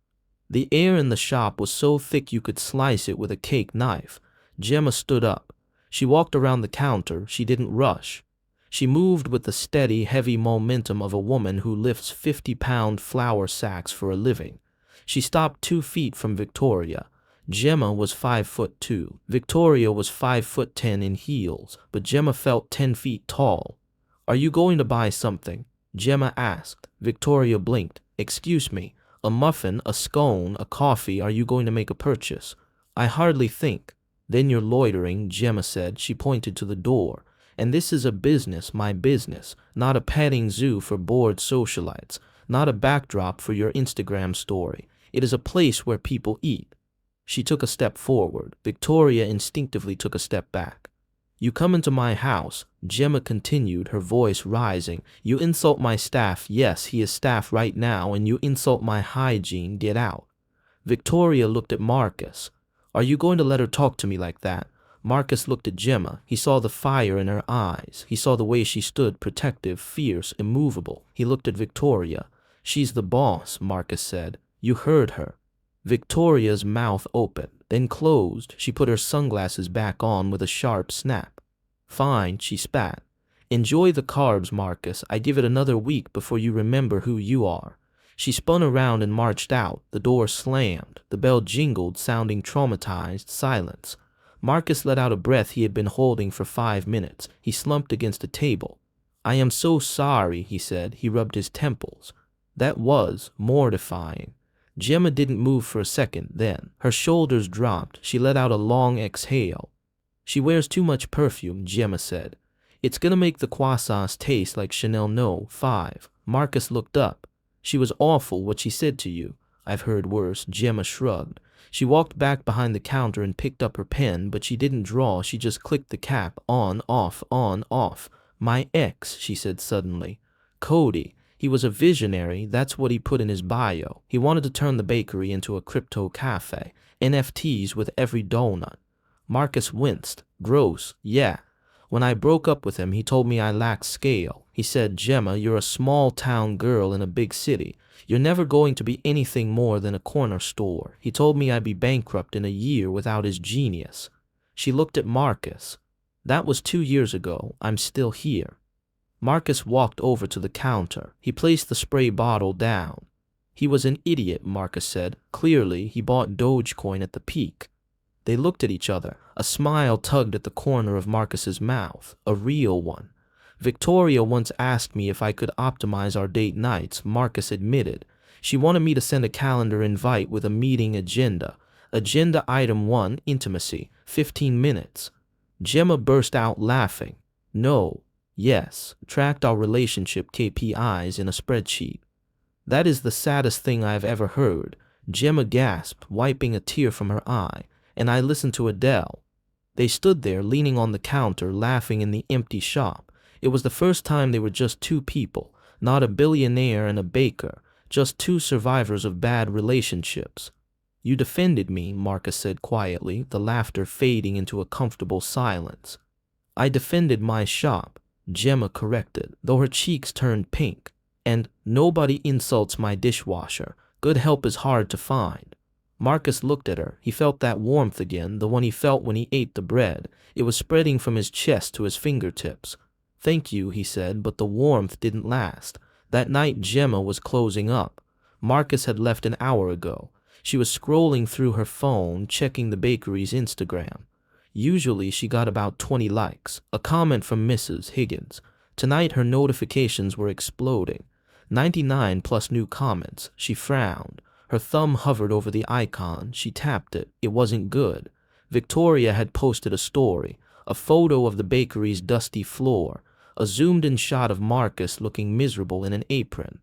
[SPEAKER 1] The air in the shop was so thick you could slice it with a cake knife. Gemma stood up. She walked around the counter. She didn't rush. She moved with the steady, heavy momentum of a woman who lifts 50-pound flour sacks for a living. She stopped 2 feet from Victoria. Gemma was 5'2". Victoria was 5'10" in heels, but Gemma felt 10 feet tall. "Are you going to buy something?" Gemma asked. Victoria blinked. "Excuse me, a muffin, a scone, a coffee. Are you going to make a purchase?" "I hardly think." "Then you're loitering," Gemma said. She pointed to the door. And this is a business, my business, not a petting zoo for bored socialites, not a backdrop for your Instagram story. It is a place where people eat. She took a step forward. Victoria instinctively took a step back. You come into my house, Gemma continued, her voice rising. You insult my staff. Yes, he is staff right now, and you insult my hygiene. Get out. Victoria looked at Marcus. Are you going to let her talk to me like that? Marcus looked at Gemma. He saw the fire in her eyes. He saw the way she stood, protective, fierce, immovable. He looked at Victoria. She's the boss, Marcus said. You heard her. Victoria's mouth opened, then closed. She put her sunglasses back on with a sharp snap. Fine, she spat. Enjoy the carbs, Marcus. I give it another week before you remember who you are. She spun around and marched out. The door slammed. The bell jingled, sounding traumatized silence. Marcus let out a breath he had been holding for 5 minutes. He slumped against a table. I am so sorry, he said. He rubbed his temples. That was mortifying. Gemma didn't move for a second then. Her shoulders dropped. She let out a long exhale. She wears too much perfume, Gemma said. It's gonna make the croissants taste like Chanel No. 5. Marcus looked up. She was awful what she said to you. I've heard worse. Gemma shrugged. She walked back behind the counter and picked up her pen, but she didn't draw. She just clicked the cap. On, off, on, off. My ex, she said suddenly. Cody. He was a visionary, that's what he put in his bio. He wanted to turn the bakery into a crypto cafe, NFTs with every donut. Marcus winced. Gross, yeah. When I broke up with him, he told me I lacked scale. He said, Gemma, you're a small town girl in a big city. You're never going to be anything more than a corner store. He told me I'd be bankrupt in a year without his genius. She looked at Marcus. That was 2 years ago. I'm still here. Marcus walked over to the counter. He placed the spray bottle down. He was an idiot, Marcus said. Clearly, he bought Dogecoin at the peak. They looked at each other. A smile tugged at the corner of Marcus's mouth. A real one. Victoria once asked me if I could optimize our date nights, Marcus admitted. She wanted me to send a calendar invite with a meeting agenda. Agenda item 1, intimacy, 15 minutes. Gemma burst out laughing. No. Yes, tracked our relationship KPIs in a spreadsheet. That is the saddest thing I have ever heard. Gemma gasped, wiping a tear from her eye, and I listened to Adele. They stood there, leaning on the counter, laughing in the empty shop. It was the first time they were just two people, not a billionaire and a baker, just two survivors of bad relationships. You defended me, Marcus said quietly, the laughter fading into a comfortable silence. I defended my shop. Gemma corrected, though her cheeks turned pink. And nobody insults my dishwasher. Good help is hard to find. Marcus looked at her. He felt that warmth again, the one he felt when he ate the bread. It was spreading from his chest to his fingertips. Thank you, he said, but the warmth didn't last. That night Gemma was closing up. Marcus had left an hour ago. She was scrolling through her phone, checking the bakery's Instagram. Usually she got about 20 likes, a comment from Mrs. Higgins. Tonight her notifications were exploding. 99 plus new comments. She frowned. Her thumb hovered over the icon. She tapped it. It wasn't good. Victoria had posted a story, a photo of the bakery's dusty floor, a zoomed-in shot of Marcus looking miserable in an apron.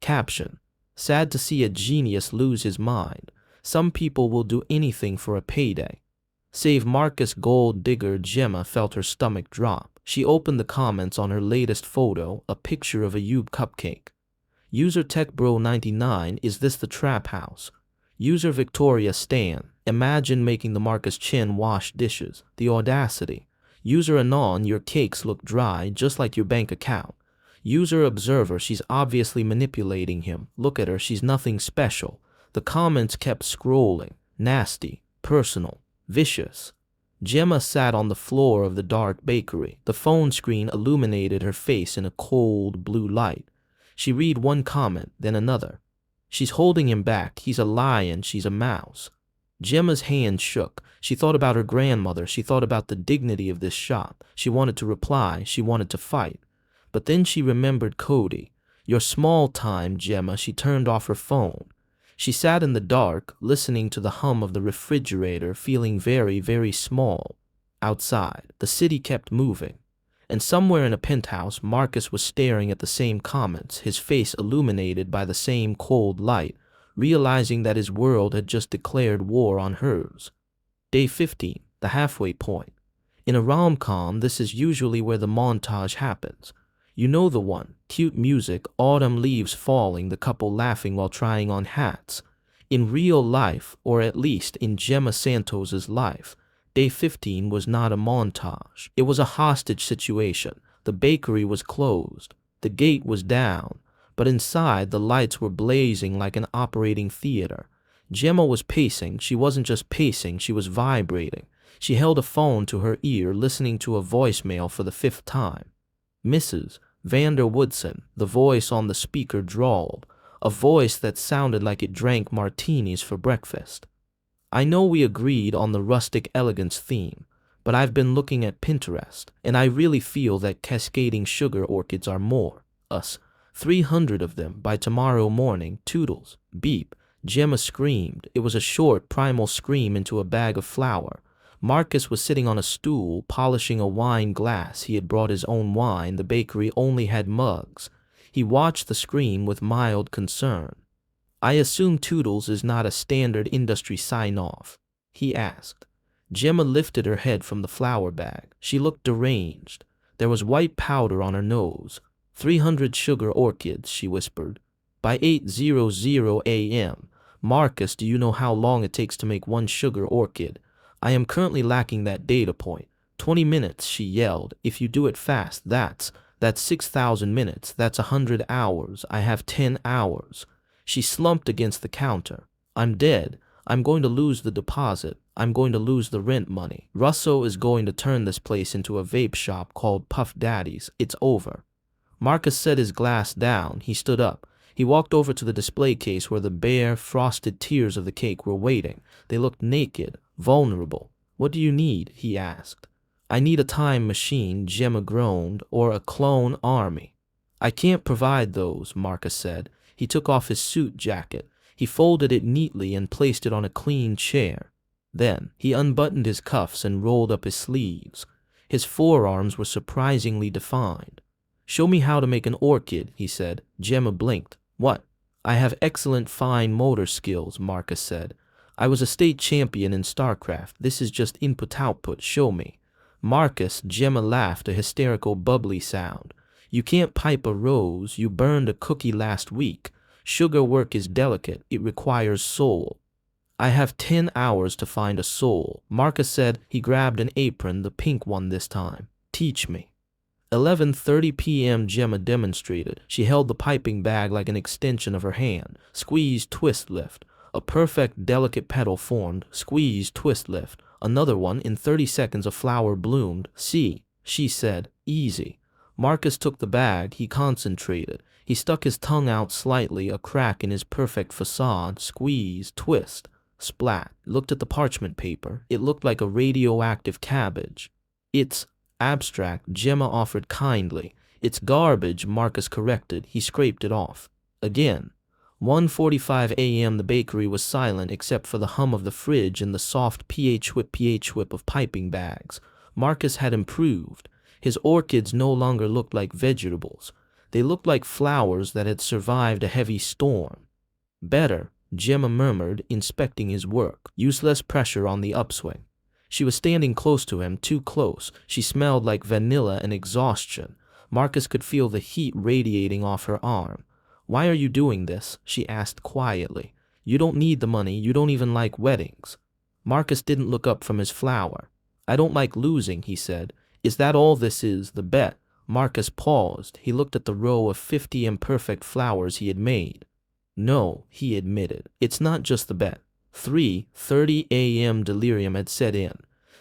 [SPEAKER 1] Caption: sad to see a genius lose his mind. Some people will do anything for a payday. Save Marcus gold digger Gemma felt her stomach drop. She opened the comments on her latest photo, a picture of a Yube cupcake. User TechBro99, is this the trap house? User Victoria Stan, imagine making the Marcus Chin wash dishes. The audacity. User Anon, your cakes look dry, just like your bank account. User Observer, she's obviously manipulating him. Look at her, she's nothing special. The comments kept scrolling. Nasty, personal, vicious. Gemma sat on the floor of the dark bakery. The phone screen illuminated her face in a cold blue light. She read one comment, then another. She's holding him back. He's a lion. She's a mouse. Gemma's hand shook. She thought about her grandmother. She thought about the dignity of this shop. She wanted to reply. She wanted to fight. But then she remembered Cody. You're small time, Gemma. She turned off her phone. She sat in the dark, listening to the hum of the refrigerator, feeling very, very small. Outside, the city kept moving. And somewhere in a penthouse, Marcus was staring at the same comments, his face illuminated by the same cold light, realizing that his world had just declared war on hers. Day 15, the halfway point. In a rom-com, this is usually where the montage happens. You know the one, cute music, autumn leaves falling, the couple laughing while trying on hats. In real life, or at least in Gemma Santos's life, Day 15 was not a montage. It was a hostage situation. The bakery was closed. The gate was down. But inside, the lights were blazing like an operating theater. Gemma was pacing. She wasn't just pacing, she was vibrating. She held a phone to her ear, listening to a voicemail for the 5th time. Mrs. Vander Woodson, the voice on the speaker drawled, a voice that sounded like it drank martinis for breakfast. I know we agreed on the rustic elegance theme, but I've been looking at Pinterest, and I really feel that cascading sugar orchids are more us. 300 of them by tomorrow morning. Toodles. Beep. Gemma screamed. It was a short, primal scream into a bag of flour. Marcus was sitting on a stool, polishing a wine glass. He had brought his own wine. The bakery only had mugs. He watched the scream with mild concern. I assume Toodles is not a standard industry sign-off, he asked. Gemma lifted her head from the flour bag. She looked deranged. There was white powder on her nose. 300 sugar orchids, she whispered. By 8:00 a.m. Marcus, do you know how long it takes to make one sugar orchid? I am currently lacking that data point. 20 minutes, she yelled. If you do it fast, that's 6,000 minutes. That's 100 hours. I have 10 hours. She slumped against the counter. I'm dead. I'm going to lose the deposit. I'm going to lose the rent money. Russo is going to turn this place into a vape shop called Puff Daddy's. It's over. Marcus set his glass down. He stood up. He walked over to the display case where the bare, frosted tiers of the cake were waiting. They looked naked, vulnerable. What do you need? He asked. I need a time machine, Gemma groaned, or a clone army. I can't provide those, Marcus said. He took off his suit jacket. He folded it neatly and placed it on a clean chair. Then he unbuttoned his cuffs and rolled up his sleeves. His forearms were surprisingly defined. Show me how to make an orchid, he said. Gemma blinked. What? I have excellent fine motor skills, Marcus said. I was a state champion in StarCraft. This is just input-output. Show me. Marcus, Gemma laughed, a hysterical bubbly sound. You can't pipe a rose. You burned a cookie last week. Sugar work is delicate. It requires soul. I have 10 hours to find a soul, Marcus said. He grabbed an apron, the pink one this time. Teach me. 11:30 p.m. Gemma demonstrated. She held the piping bag like an extension of her hand. Squeeze, twist, lift. A perfect, delicate petal formed. Squeeze, twist, lift. Another one. In 30 seconds a flower bloomed. See, she said. Easy. Marcus took the bag. He concentrated. He stuck his tongue out slightly, a crack in his perfect facade. Squeeze, twist, splat. Looked at the parchment paper. It looked like a radioactive cabbage. It's abstract, Gemma offered kindly. It's garbage, Marcus corrected. He scraped it off. Again. 1:45 a.m. The bakery was silent except for the hum of the fridge and the soft pH whip of piping bags. Marcus had improved. His orchids no longer looked like vegetables. They looked like flowers that had survived a heavy storm. Better, Gemma murmured, inspecting his work. Use less pressure on the upswing. She was standing close to him, too close. She smelled like vanilla and exhaustion. Marcus could feel the heat radiating off her arm. Why are you doing this? She asked quietly. You don't need the money. You don't even like weddings. Marcus didn't look up from his flower. I don't like losing, he said. Is that all this is, the bet? Marcus paused. He looked at the row of 50 imperfect flowers he had made. No, he admitted. It's not just the bet. 3:30 a.m. delirium had set in.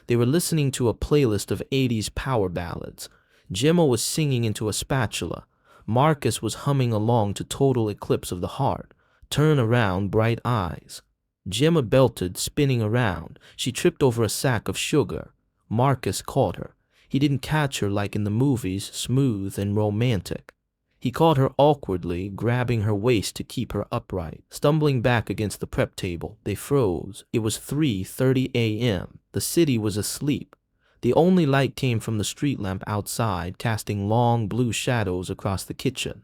[SPEAKER 1] They were listening to a playlist of 80s power ballads. Gemma was singing into a spatula. Marcus was humming along to Total Eclipse of the Heart. Turn around, bright eyes. Gemma belted, spinning around. She tripped over a sack of sugar. Marcus caught her. He didn't catch her like in the movies, smooth and romantic. He caught her awkwardly, grabbing her waist to keep her upright. Stumbling back against the prep table, they froze. It was 3:30 a.m. The city was asleep. The only light came from the street lamp outside, casting long blue shadows across the kitchen.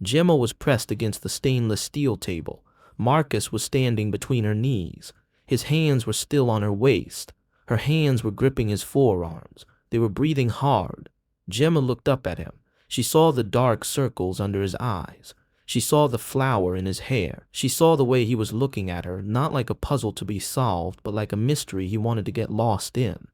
[SPEAKER 1] Gemma was pressed against the stainless steel table. Marcus was standing between her knees. His hands were still on her waist. Her hands were gripping his forearms. They were breathing hard. Gemma looked up at him. She saw the dark circles under his eyes. She saw the flower in his hair. She saw the way he was looking at her, not like a puzzle to be solved, but like a mystery he wanted to get lost in.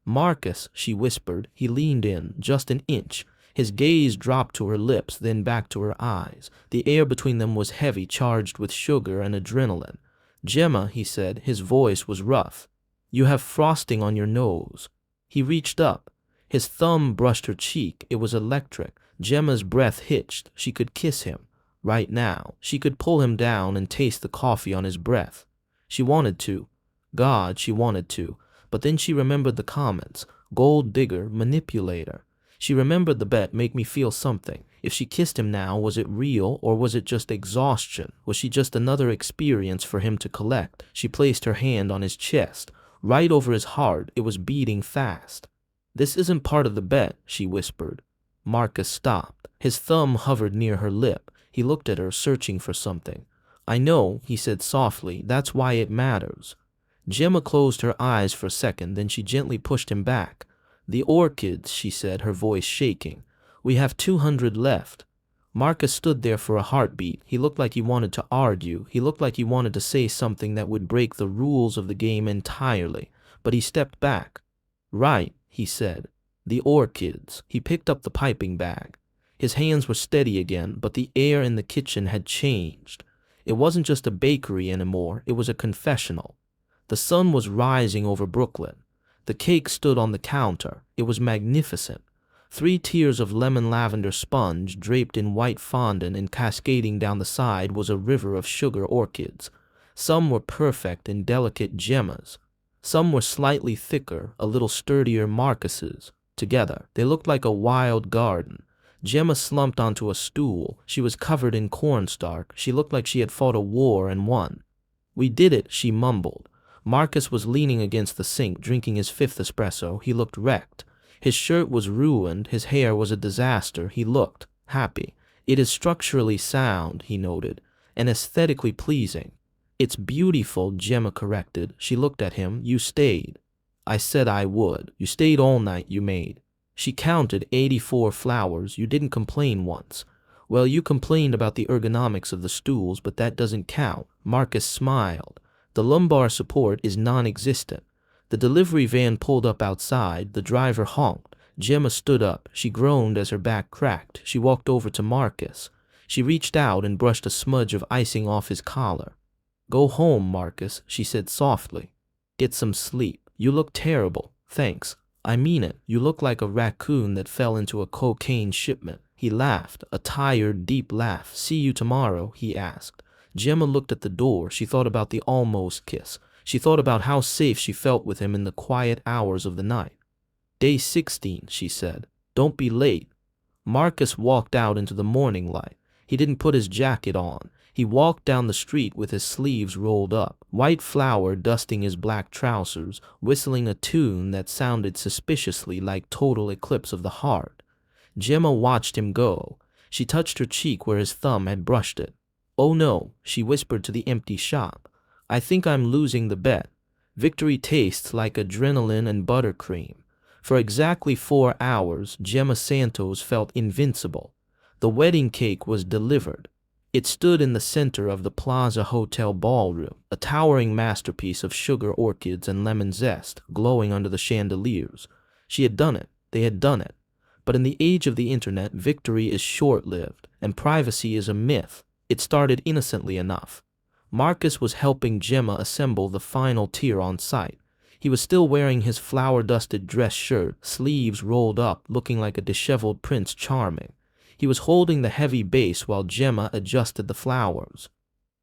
[SPEAKER 1] "Marcus," she whispered. He leaned in, just an inch. His gaze dropped to her lips, then back to her eyes. The air between them was heavy, charged with sugar and adrenaline. "Gemma," he said. His voice was rough. "You have frosting on your nose." He reached up. His thumb brushed her cheek. It was electric. Gemma's breath hitched. She could kiss him. Right now. She could pull him down and taste the coffee on his breath. She wanted to. God, she wanted to. But then she remembered the comments. Gold digger, manipulator. She remembered the bet, make me feel something. If she kissed him now, was it real or was it just exhaustion? Was she just another experience for him to collect? She placed her hand on his chest, right over his heart. It was beating fast. "This isn't part of the bet," she whispered. Marcus stopped. His thumb hovered near her lip. He looked at her, searching for something. "I know," he said softly. "That's why it matters." Gemma closed her eyes for a second, then she gently pushed him back. "The orchids," she said, her voice shaking. "We have 200 left." Marcus stood there for a heartbeat. He looked like he wanted to argue. He looked like he wanted to say something that would break the rules of the game entirely. But he stepped back. "Right," he said. "The orchids." He picked up the piping bag. His hands were steady again, but the air in the kitchen had changed. It wasn't just a bakery anymore. It was a confessional. The sun was rising over Brooklyn. The cake stood on the counter. It was magnificent. 3 tiers of lemon lavender sponge draped in white fondant and cascading down the side was a river of sugar orchids. Some were perfect and delicate Gemmas. Some were slightly thicker, a little sturdier Marcus's. Together, they looked like a wild garden. Gemma slumped onto a stool. She was covered in cornstarch. She looked like she had fought a war and won. "We did it," she mumbled. Marcus was leaning against the sink, drinking his 5th espresso. He looked wrecked. His shirt was ruined. His hair was a disaster. He looked happy. "It is structurally sound," he noted, "and aesthetically pleasing." "It's beautiful," Gemma corrected. She looked at him. "You stayed." "I said I would. You stayed all night, you maid." She counted 84 flowers. "You didn't complain once." "Well, you complained about the ergonomics of the stools, but that doesn't count." Marcus smiled. "The lumbar support is non-existent." The delivery van pulled up outside. The driver honked. Gemma stood up. She groaned as her back cracked. She walked over to Marcus. She reached out and brushed a smudge of icing off his collar. "Go home, Marcus," she said softly. "Get some sleep. You look terrible." "Thanks. I mean it. You look like a raccoon that fell into a cocaine shipment." He laughed, a tired, deep laugh. "See you tomorrow?" he asked. Gemma looked at the door. She thought about the almost kiss. She thought about how safe she felt with him in the quiet hours of the night. "Day 16, she said. "Don't be late." Marcus walked out into the morning light. He didn't put his jacket on. He walked down the street with his sleeves rolled up, white flour dusting his black trousers, whistling a tune that sounded suspiciously like Total Eclipse of the Heart. Gemma watched him go. She touched her cheek where his thumb had brushed it. "Oh no," she whispered to the empty shop. "I think I'm losing the bet. Victory tastes like adrenaline and buttercream." For exactly 4 hours, Gemma Santos felt invincible. The wedding cake was delivered. It stood in the center of the Plaza Hotel ballroom, a towering masterpiece of sugar orchids and lemon zest, glowing under the chandeliers. She had done it. They had done it. But in the age of the internet, victory is short-lived, and privacy is a myth. It started innocently enough. Marcus was helping Gemma assemble the final tier on site. He was still wearing his flour-dusted dress shirt, sleeves rolled up, looking like a disheveled Prince Charming. He was holding the heavy base while Gemma adjusted the flowers.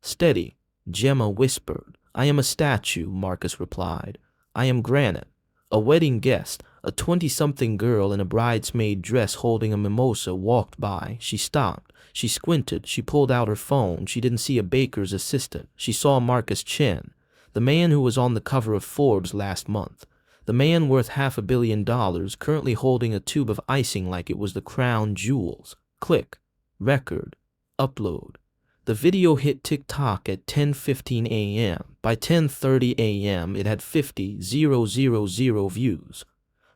[SPEAKER 1] "Steady," Gemma whispered. "I am a statue," Marcus replied. "I am granite." A wedding guest, a 20-something girl in a bridesmaid dress holding a mimosa, walked by. She stopped. She squinted. She pulled out her phone. She didn't see a baker's assistant. She saw Marcus Chen, the man who was on the cover of Forbes last month. The man worth $500 million currently holding a tube of icing like it was the crown jewels. Click. Record. Upload. The video hit TikTok at 10:15 a.m. By 10:30 a.m. it had 50,000 views.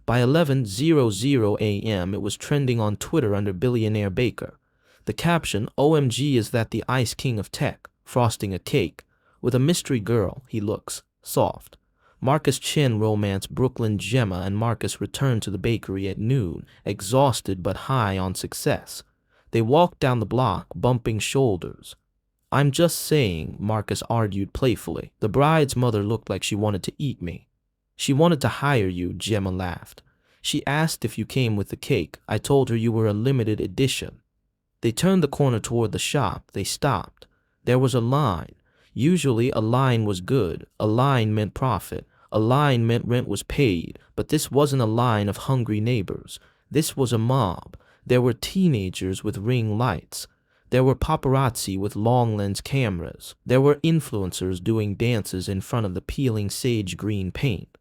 [SPEAKER 1] By 11:00 a.m. it was trending on Twitter under Billionaire Baker. The caption, "OMG, is that the Ice King of Tech, frosting a cake. With a mystery girl, he looks soft." Marcus Chen romance Brooklyn Gemma and Marcus returned to the bakery at noon, exhausted but high on success. They walked down the block, bumping shoulders. "I'm just saying," Marcus argued playfully. "The bride's mother looked like she wanted to eat me." "She wanted to hire you," Gemma laughed. "She asked if you came with the cake. I told her you were a limited edition." They turned the corner toward the shop. They stopped. There was a line. Usually a line was good. A line meant profit. A line meant rent was paid. But this wasn't a line of hungry neighbors. This was a mob. There were teenagers with ring lights. There were paparazzi with long lens cameras. There were influencers doing dances in front of the peeling sage green paint.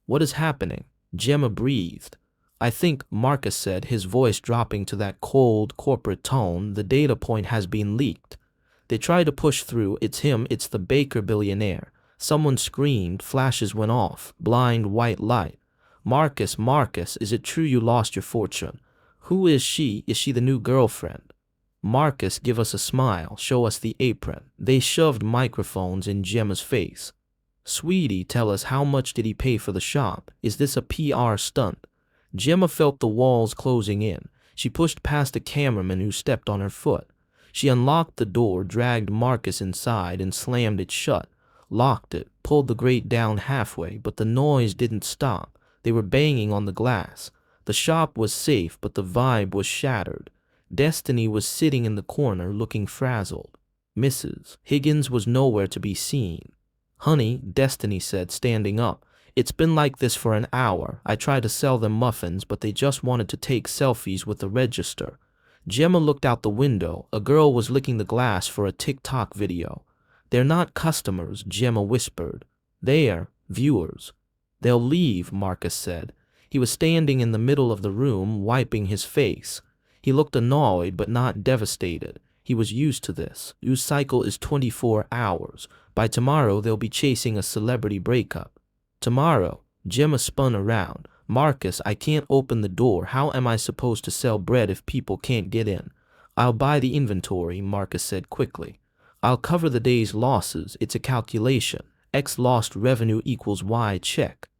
[SPEAKER 1] "What is happening?" Gemma breathed. "I think," Marcus said, his voice dropping to that cold, corporate tone, "the data point has been leaked." They tried to push through. "It's him, it's the Baker billionaire." Someone screamed, flashes went off, blind white light. "Marcus, Marcus, is it true you lost your fortune? Who is she? Is she the new girlfriend?" "Marcus, give us a smile, show us the apron." They shoved microphones in Gemma's face. "Sweetie, tell us, how much did he pay for the shop? Is this a PR stunt?" Gemma felt the walls closing in. She pushed past a cameraman who stepped on her foot. She unlocked the door, dragged Marcus inside, and slammed it shut. Locked it, pulled the grate down halfway, but the noise didn't stop. They were banging on the glass. The shop was safe, but the vibe was shattered. Destiny was sitting in the corner, looking frazzled. Mrs. Higgins was nowhere to be seen. "Honey," Destiny said, standing up, "it's been like this for an hour. I tried to sell them muffins, but they just wanted to take selfies with the register." Gemma looked out the window. A girl was licking the glass for a TikTok video. "They're not customers," Gemma whispered. "They're viewers." "They'll leave," Marcus said. He was standing in the middle of the room, wiping his face. He looked annoyed, but not devastated. He was used to this. News cycle is 24 hours. By tomorrow, they'll be chasing a celebrity breakup. Tomorrow, Gemma spun around. "Marcus, I can't open the door. How am I supposed to sell bread if people can't get in?" "I'll buy the inventory," Marcus said quickly. "I'll cover the day's losses. It's a calculation. X lost revenue equals Y check."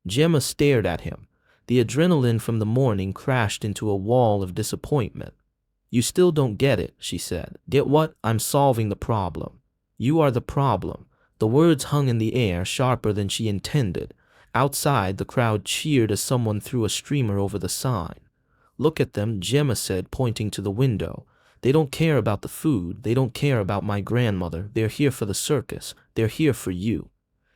[SPEAKER 1] Gemma stared at him. The adrenaline from the morning crashed into a wall of disappointment. "You still don't get it," she said. "Get what?" "I'm solving the problem." "You are the problem." The words hung in the air, sharper than she intended. Outside, the crowd cheered as someone threw a streamer over the sign. "Look at them," Gemma said, pointing to the window. "They don't care about the food. They don't care about my grandmother. They're here for the circus. They're here for you."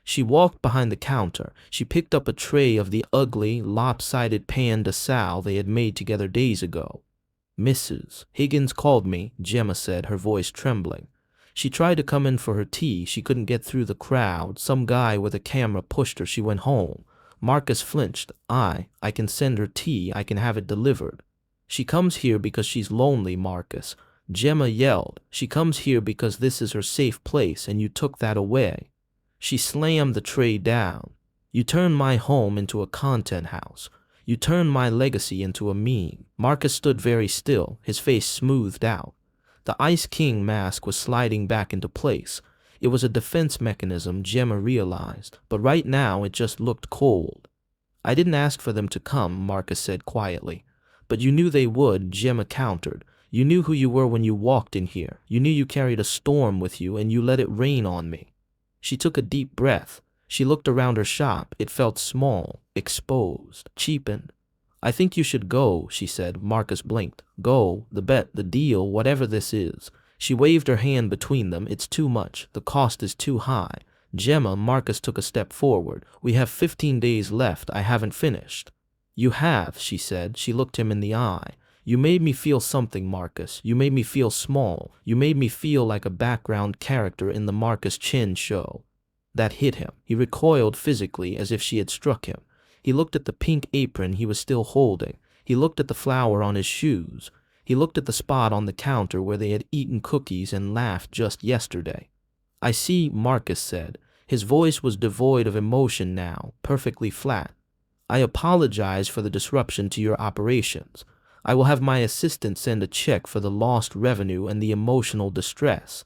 [SPEAKER 1] She walked behind the counter. She picked up a tray of the ugly, lopsided pan de sal they had made together days ago. "Mrs. Higgins called me," Gemma said, her voice trembling. "She tried to come in for her tea. She couldn't get through the crowd. Some guy with a camera pushed her. She went home." Marcus flinched. I can send her tea. I can have it delivered." "She comes here because she's lonely, Marcus." Gemma yelled. "She comes here because this is her safe place, and you took that away." She slammed the tray down. "You turned my home into a content house. You turned my legacy into a meme." Marcus stood very still, his face smoothed out. The Ice King mask was sliding back into place. It was a defense mechanism, Gemma realized, but right now it just looked cold. "I didn't ask for them to come," Marcus said quietly. "But you knew they would," Gemma countered. "You knew who you were when you walked in here. You knew you carried a storm with you, and you let it rain on me." She took a deep breath. She looked around her shop. It felt small, exposed, cheapened. "I think you should go," she said. Marcus blinked. "Go, the bet, the deal, whatever this is." She waved her hand between them. "It's too much. The cost is too high." "Gemma," Marcus took a step forward. "We have 15 days left. I haven't finished." "You have," she said. She looked him in the eye. "You made me feel something, Marcus. You made me feel small. You made me feel like a background character in the Marcus Chen show." That hit him. He recoiled physically as if she had struck him. He looked at the pink apron he was still holding. He looked at the flour on his shoes. He looked at the spot on the counter where they had eaten cookies and laughed just yesterday. "I see," Marcus said. His voice was devoid of emotion now, perfectly flat. "I apologize for the disruption to your operations. I will have my assistant send a check for the lost revenue and the emotional distress."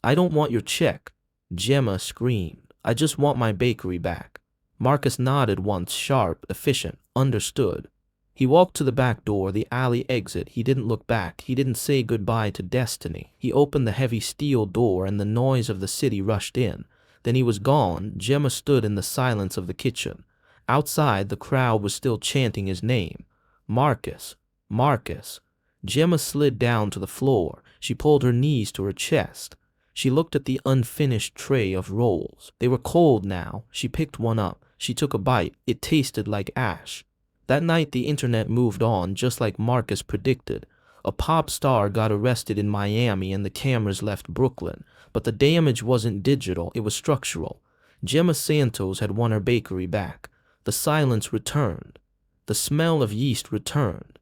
[SPEAKER 1] "I don't want your check," Gemma screamed. "I just want my bakery back." Marcus nodded once, sharp, efficient, understood. He walked to the back door, the alley exit. He didn't look back. He didn't say goodbye to destiny. He opened the heavy steel door and the noise of the city rushed in. Then he was gone. Gemma stood in the silence of the kitchen. Outside, the crowd was still chanting his name. "Marcus, Marcus." Gemma slid down to the floor. She pulled her knees to her chest. She looked at the unfinished tray of rolls. They were cold now. She picked one up. She took a bite. It tasted like ash. That night, the internet moved on, just like Marcus predicted. A pop star got arrested in Miami and the cameras left Brooklyn. But the damage wasn't digital, it was structural. Gemma Santos had won her bakery back. The silence returned. The smell of yeast returned.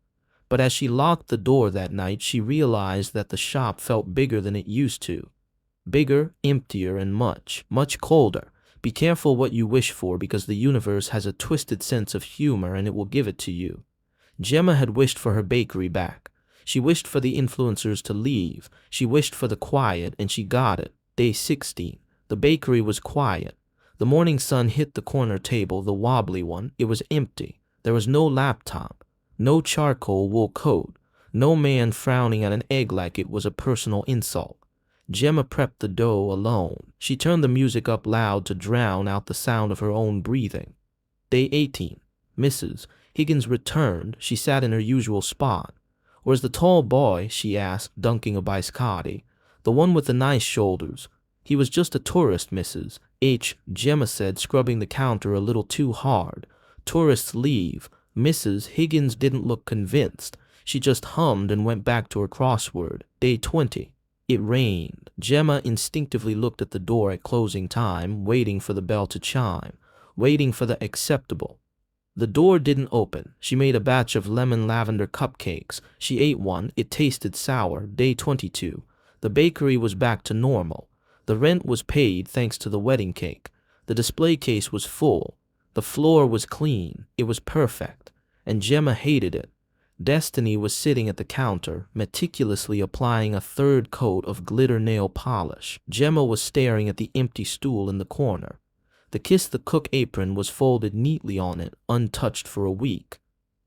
[SPEAKER 1] But as she locked the door that night, she realized that the shop felt bigger than it used to. Bigger, emptier, and much, much colder. Be careful what you wish for because the universe has a twisted sense of humor and it will give it to you. Gemma had wished for her bakery back. She wished for the influencers to leave. She wished for the quiet, and she got it. Day 16. The bakery was quiet. The morning sun hit the corner table, the wobbly one. It was empty. There was no laptop, no charcoal wool coat, no man frowning at an egg like it was a personal insult. Gemma prepped the dough alone. She turned the music up loud to drown out the sound of her own breathing. Day 18. Mrs. Higgins returned. She sat in her usual spot. "Where's the tall boy?" she asked, dunking a biscotti. "The one with the nice shoulders." "He was just a tourist, Mrs. H," Gemma said, scrubbing the counter a little too hard. "Tourists leave." Mrs. Higgins didn't look convinced. She just hummed and went back to her crossword. Day 20. It rained. Gemma instinctively looked at the door at closing time, waiting for the bell to chime, waiting for the acceptable. The door didn't open. She made a batch of lemon lavender cupcakes. She ate one. It tasted sour. Day 22. The bakery was back to normal. The rent was paid thanks to the wedding cake. The display case was full. The floor was clean. It was perfect. And Gemma hated it. Destiny was sitting at the counter, meticulously applying a third coat of glitter nail polish. Gemma was staring at the empty stool in the corner. The Kiss the Cook apron was folded neatly on it, untouched for a week.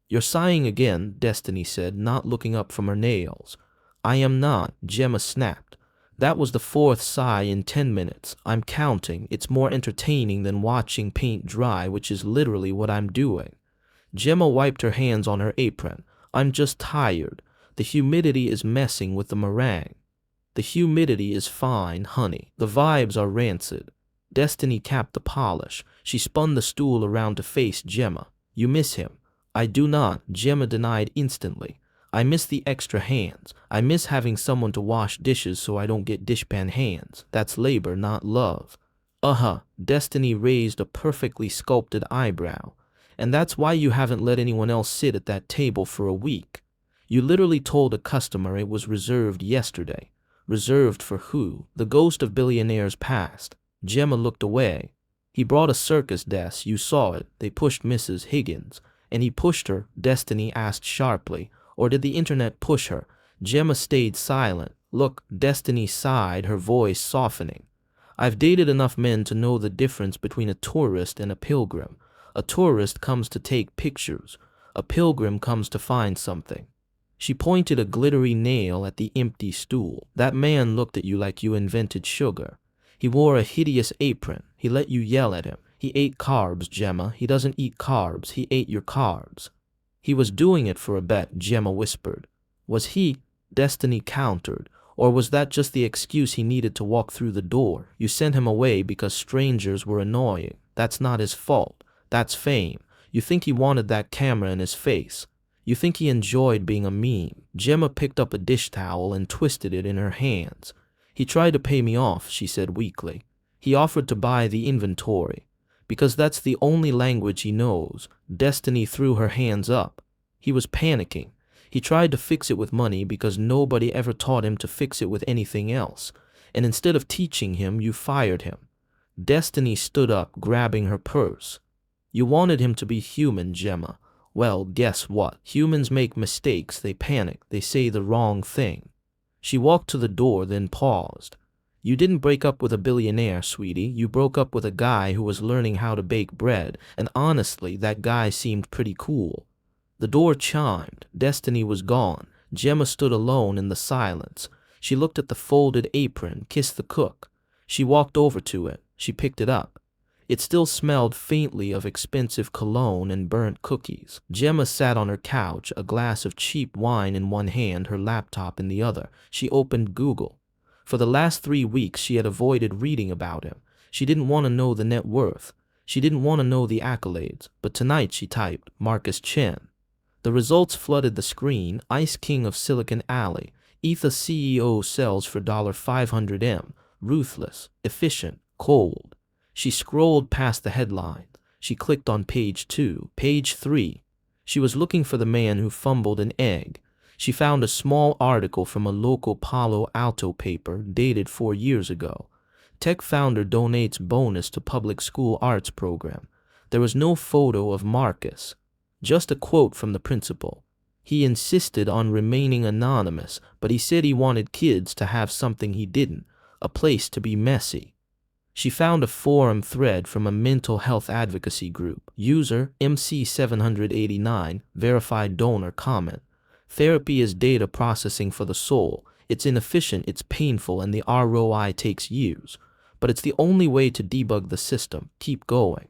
[SPEAKER 1] "You're sighing again," Destiny said, not looking up from her nails. "I am not," Gemma snapped. "That was the fourth sigh in 10 minutes. I'm counting. It's more entertaining than watching paint dry, which is literally what I'm doing." Gemma wiped her hands on her apron. "I'm just tired. The humidity is messing with the meringue." "The humidity is fine, honey. The vibes are rancid." Destiny capped the polish. She spun the stool around to face Gemma. "You miss him." "I do not," Gemma denied instantly. "I miss the extra hands. I miss having someone to wash dishes so I don't get dishpan hands. That's labor, not love." "Uh-huh." Destiny raised a perfectly sculpted eyebrow. "And that's why you haven't let anyone else sit at that table for a week. You literally told a customer it was reserved yesterday." "Reserved for who?" "The ghost of Billionaire's past." Gemma looked away. "He brought a circus desk. You saw it. They pushed Mrs. Higgins." "And he pushed her?" Destiny asked sharply. "Or did the internet push her?" Gemma stayed silent. "Look," Destiny sighed, her voice softening. "I've dated enough men to know the difference between a tourist and a pilgrim. A tourist comes to take pictures. A pilgrim comes to find something." She pointed a glittery nail at the empty stool. "That man looked at you like you invented sugar. He wore a hideous apron. He let you yell at him. He ate carbs, Gemma. He doesn't eat carbs. He ate your carbs." "He was doing it for a bet," Gemma whispered. "Was he?" Destiny countered. "Or was that just the excuse he needed to walk through the door? You sent him away because strangers were annoying. That's not his fault. That's fame. You think he wanted that camera in his face. You think he enjoyed being a meme." Gemma picked up a dish towel and twisted it in her hands. "He tried to pay me off," she said weakly. "He offered to buy the inventory." Because that's the only language he knows. Destiny threw her hands up. He was panicking. He tried to fix it with money because nobody ever taught him to fix it with anything else. And instead of teaching him, you fired him. Destiny stood up, grabbing her purse. You wanted him to be human, Gemma. Well, guess what? Humans make mistakes, they panic, they say the wrong thing. She walked to the door, then paused. You didn't break up with a billionaire, sweetie. You broke up with a guy who was learning how to bake bread, and honestly, that guy seemed pretty cool. The door chimed. Destiny was gone. Gemma stood alone in the silence. She looked at the folded apron, kissed the cook. She walked over to it. She picked it up. It still smelled faintly of expensive cologne and burnt cookies. Gemma sat on her couch, a glass of cheap wine in one hand, her laptop in the other. She opened Google. For the last 3 weeks, she had avoided reading about him. She didn't want to know the net worth. She didn't want to know the accolades. But tonight she typed, Marcus Chen. The results flooded the screen. Ice King of Silicon Alley. Ether CEO sells for $500M. Ruthless, efficient, cold. She scrolled past the headline. She clicked on page 2, page 3. She was looking for the man who fumbled an egg. She found a small article from a local Palo Alto paper dated 4 years ago. Tech founder donates bonus to public school arts program. There was no photo of Marcus, just a quote from the principal. He insisted on remaining anonymous, but he said he wanted kids to have something he didn't, a place to be messy. She found a forum thread from a mental health advocacy group. User MC789, verified donor comment. Therapy is data processing for the soul. It's inefficient, it's painful, and the ROI takes years. But it's the only way to debug the system. Keep going.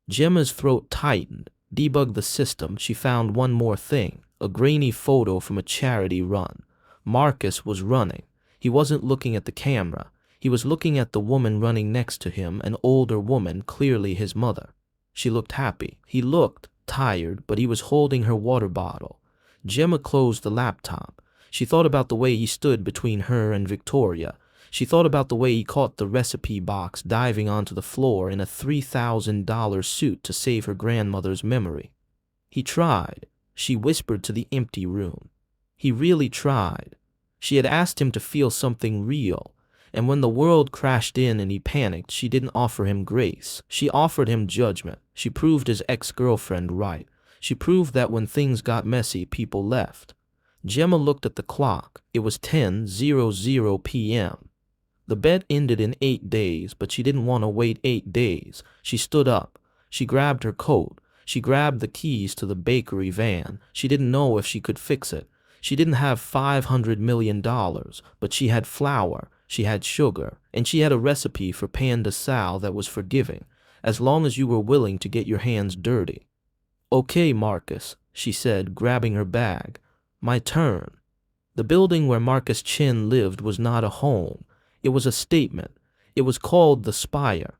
[SPEAKER 1] Gemma's throat tightened. Debug the system. She found one more thing. A grainy photo from a charity run. Marcus was running. He wasn't looking at the camera. He was looking at the woman running next to him, an older woman, clearly his mother. She looked happy. He looked tired, but he was holding her water bottle. Gemma closed the laptop. She thought about the way he stood between her and Victoria. She thought about the way he caught the recipe box diving onto the floor in a $3,000 suit to save her grandmother's memory. He tried. She whispered to the empty room. He really tried. She had asked him to feel something real. And when the world crashed in and he panicked, she didn't offer him grace. She offered him judgment. She proved his ex-girlfriend right. She proved that when things got messy, people left. Gemma looked at the clock. It was 10:00 p.m. The bet ended in 8 days, but she didn't want to wait 8 days. She stood up. She grabbed her coat. She grabbed the keys to the bakery van. She didn't know if she could fix it. She didn't have $500 million, but she had flour. She had sugar, and she had a recipe for pan de sal that was forgiving, as long as you were willing to get your hands dirty. Okay, Marcus, she said, grabbing her bag. My turn. The building where Marcus Chen lived was not a home. It was a statement. It was called the Spire.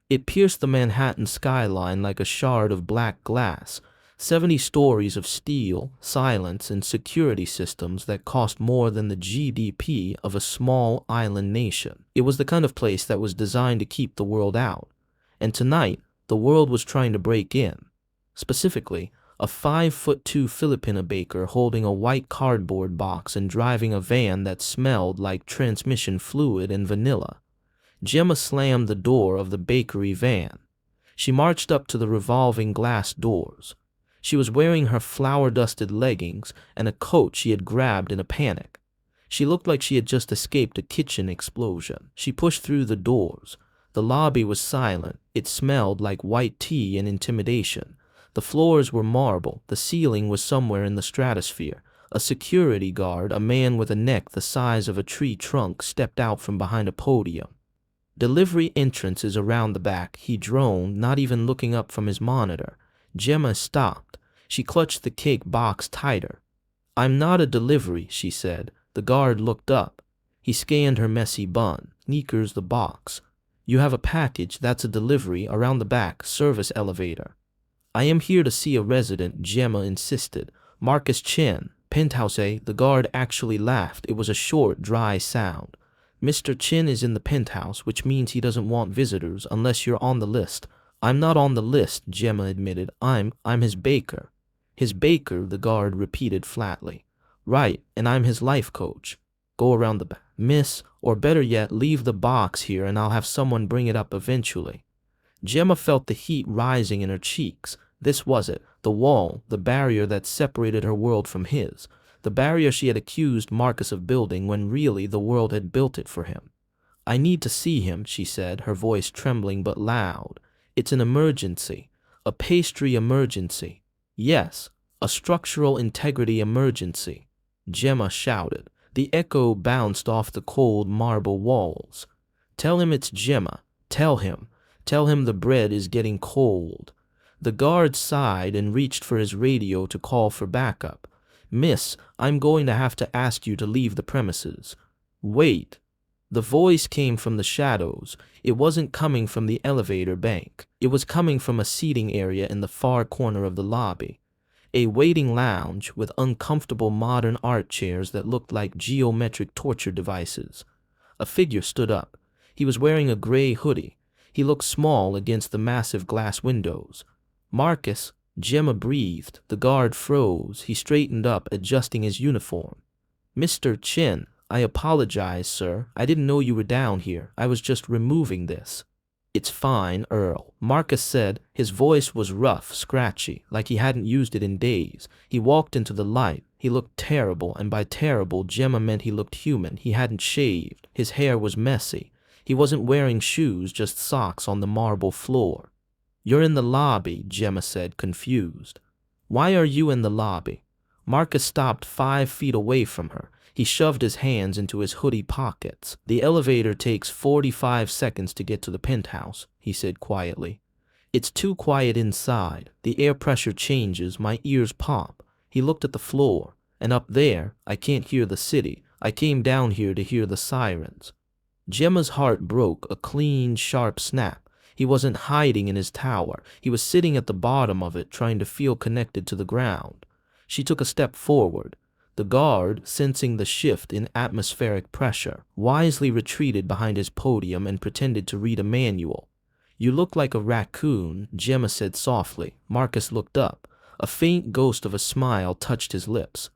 [SPEAKER 1] It pierced the Manhattan skyline like a shard of black glass. 70 stories of steel, silence, and security systems that cost more than the GDP of a small island nation. It was the kind of place that was designed to keep the world out. And tonight, the world was trying to break in. Specifically, a 5'2" Filipina baker holding a white cardboard box and driving a van that smelled like transmission fluid and vanilla. Gemma slammed the door of the bakery van. She marched up to the revolving glass doors. She was wearing her flour-dusted leggings and a coat she had grabbed in a panic. She looked like she had just escaped a kitchen explosion. She pushed through the doors. The lobby was silent. It smelled like white tea and intimidation. The floors were marble. The ceiling was somewhere in the stratosphere. A security guard, a man with a neck the size of a tree trunk, stepped out from behind a podium. Delivery entrances around the back, he droned, not even looking up from his monitor. Gemma stopped. She clutched the cake box tighter. I'm not a delivery, she said. The guard looked up. He scanned her messy bun. Sneakers the box. You have a package, that's a delivery, around the back, service elevator. I am here to see a resident, Gemma insisted. Marcus Chen, penthouse A. The guard actually laughed. It was a short, dry sound. Mr. Chen is in the penthouse, which means he doesn't want visitors unless you're on the list. I'm not on the list, Gemma admitted. I'm his baker. His baker, the guard repeated flatly. Right, and I'm his life coach. Go around the back. Miss, or better yet, leave the box here and I'll have someone bring it up eventually. Gemma felt the heat rising in her cheeks. This was it, the wall, the barrier that separated her world from his, the barrier she had accused Marcus of building when really the world had built it for him. I need to see him, she said, her voice trembling but loud. It's an emergency, a pastry emergency. Yes, a structural integrity emergency. Gemma shouted. The echo bounced off the cold marble walls. Tell him it's Gemma. Tell him. Tell him the bread is getting cold. The guard sighed and reached for his radio to call for backup. Miss, I'm going to have to ask you to leave the premises. Wait. The voice came from the shadows. It wasn't coming from the elevator bank. It was coming from a seating area in the far corner of the lobby. A waiting lounge with uncomfortable modern art chairs that looked like geometric torture devices. A figure stood up. He was wearing a gray hoodie. He looked small against the massive glass windows. Marcus, Gemma breathed. The guard froze. He straightened up, adjusting his uniform. Mr. Chen, I apologize, sir. I didn't know you were down here. I was just removing this. It's fine, Earl, Marcus said. His voice was rough, scratchy, like he hadn't used it in days. He walked into the light. He looked terrible, and by terrible, Gemma meant he looked human. He hadn't shaved. His hair was messy. He wasn't wearing shoes, just socks on the marble floor. You're in the lobby, Gemma said, confused. Why are you in the lobby? Marcus stopped 5 feet away from her. He shoved his hands into his hoodie pockets. The elevator takes 45 seconds to get to the penthouse, he said quietly. It's too quiet inside. The air pressure changes. My ears pop. He looked at the floor. And up there, I can't hear the city. I came down here to hear the sirens. Gemma's heart broke, a clean, sharp snap. He wasn't hiding in his tower. He was sitting at the bottom of it, trying to feel connected to the ground. She took a step forward. The guard, sensing the shift in atmospheric pressure, wisely retreated behind his podium and pretended to read a manual. You look like a raccoon, Gemma said softly. Marcus looked up. A faint ghost of a smile touched his lips.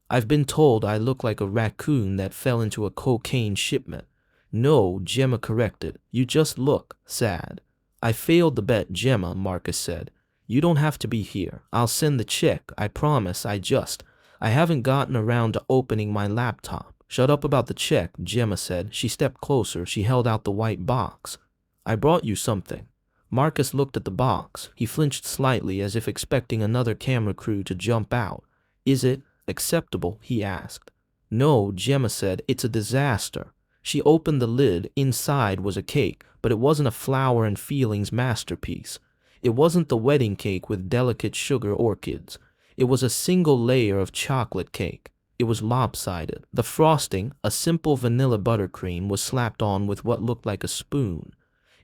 [SPEAKER 1] I've been told I look like a raccoon that fell into a cocaine shipment. No, Gemma corrected. You just look sad. I failed the bet, Gemma, Marcus said. You don't have to be here. I'll send the check, I promise. I haven't gotten around to opening my laptop. Shut up about the check, Gemma said. She stepped closer. She held out the white box. I brought you something. Marcus looked at the box. He flinched slightly as if expecting another camera crew to jump out. Is it acceptable? He asked. No, Gemma said. It's a disaster. She opened the lid. Inside was a cake, but it wasn't a flower and feelings masterpiece. It wasn't the wedding cake with delicate sugar orchids. It was a single layer of chocolate cake. It was lopsided. The frosting, a simple vanilla buttercream, was slapped on with what looked like a spoon.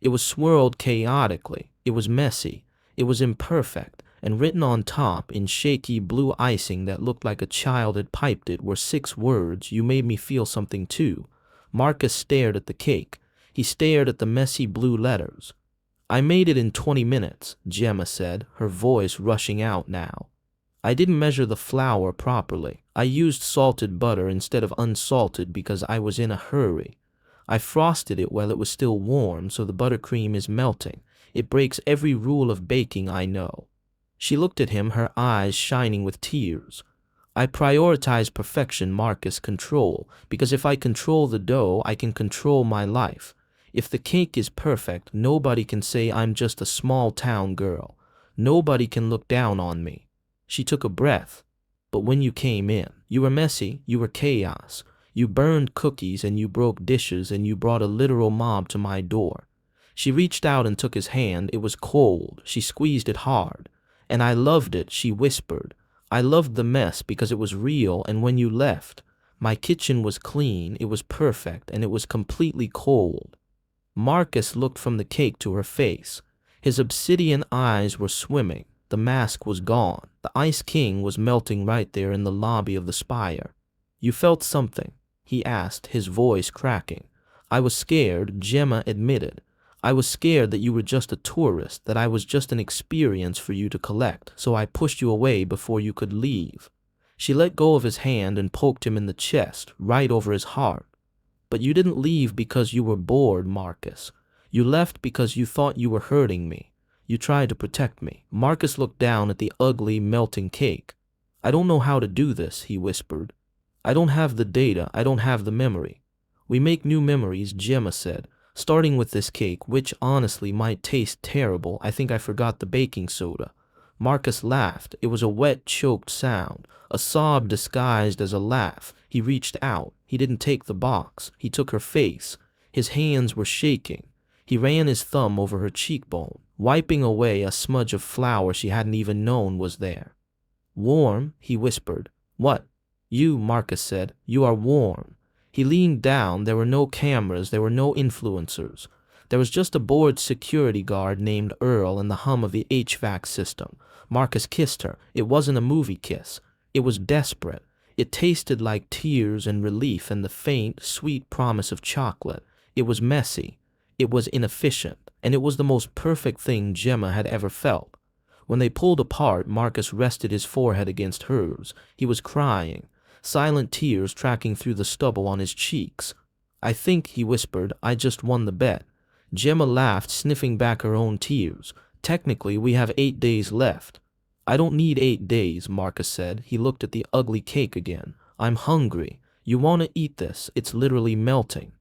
[SPEAKER 1] It was swirled chaotically. It was messy. It was imperfect, and written on top in shaky blue icing that looked like a child had piped it were 6 words, "You made me feel something too." Marcus stared at the cake. He stared at the messy blue letters. I made it in 20 minutes, Gemma said, her voice rushing out now. I didn't measure the flour properly. I used salted butter instead of unsalted because I was in a hurry. I frosted it while it was still warm, so the buttercream is melting. It breaks every rule of baking I know. She looked at him, her eyes shining with tears. I prioritize perfection, Marcus, control, because if I control the dough, I can control my life. If the cake is perfect, nobody can say I'm just a small town girl. Nobody can look down on me. She took a breath. But when you came in, you were messy, you were chaos. You burned cookies and you broke dishes and you brought a literal mob to my door. She reached out and took his hand. It was cold. She squeezed it hard. And I loved it, she whispered. I loved the mess because it was real, and when you left, my kitchen was clean, it was perfect, and it was completely cold. Marcus looked from the cake to her face. His obsidian eyes were swimming. The mask was gone. The Ice King was melting right there in the lobby of the spire. You felt something? He asked, his voice cracking. I was scared, Gemma admitted. I was scared that you were just a tourist, that I was just an experience for you to collect, so I pushed you away before you could leave. She let go of his hand and poked him in the chest, right over his heart. But you didn't leave because you were bored, Marcus. You left because you thought you were hurting me. You tried to protect me. Marcus looked down at the ugly, melting cake. I don't know how to do this, he whispered. I don't have the data. I don't have the memory. We make new memories, Gemma said. Starting with this cake, which honestly might taste terrible. I think I forgot the baking soda. Marcus laughed. It was a wet, choked sound, a sob disguised as a laugh. He reached out. He didn't take the box. He took her face. His hands were shaking. He ran his thumb over her cheekbone, wiping away a smudge of flour she hadn't even known was there. Warm, he whispered. What? You, Marcus said. You are warm. He leaned down. There were no cameras. There were no influencers. There was just a bored security guard named Earl and the hum of the HVAC system. Marcus kissed her. It wasn't a movie kiss. It was desperate. It tasted like tears and relief and the faint, sweet promise of chocolate. It was messy. It was inefficient. And it was the most perfect thing Gemma had ever felt. When they pulled apart, Marcus rested his forehead against hers. He was crying, silent tears tracking through the stubble on his cheeks. I think, he whispered, I just won the bet. Gemma laughed, sniffing back her own tears. Technically, we have 8 days left. I don't need 8 days, Marcus said. He looked at the ugly cake again. I'm hungry. You want to eat this? It's literally melting.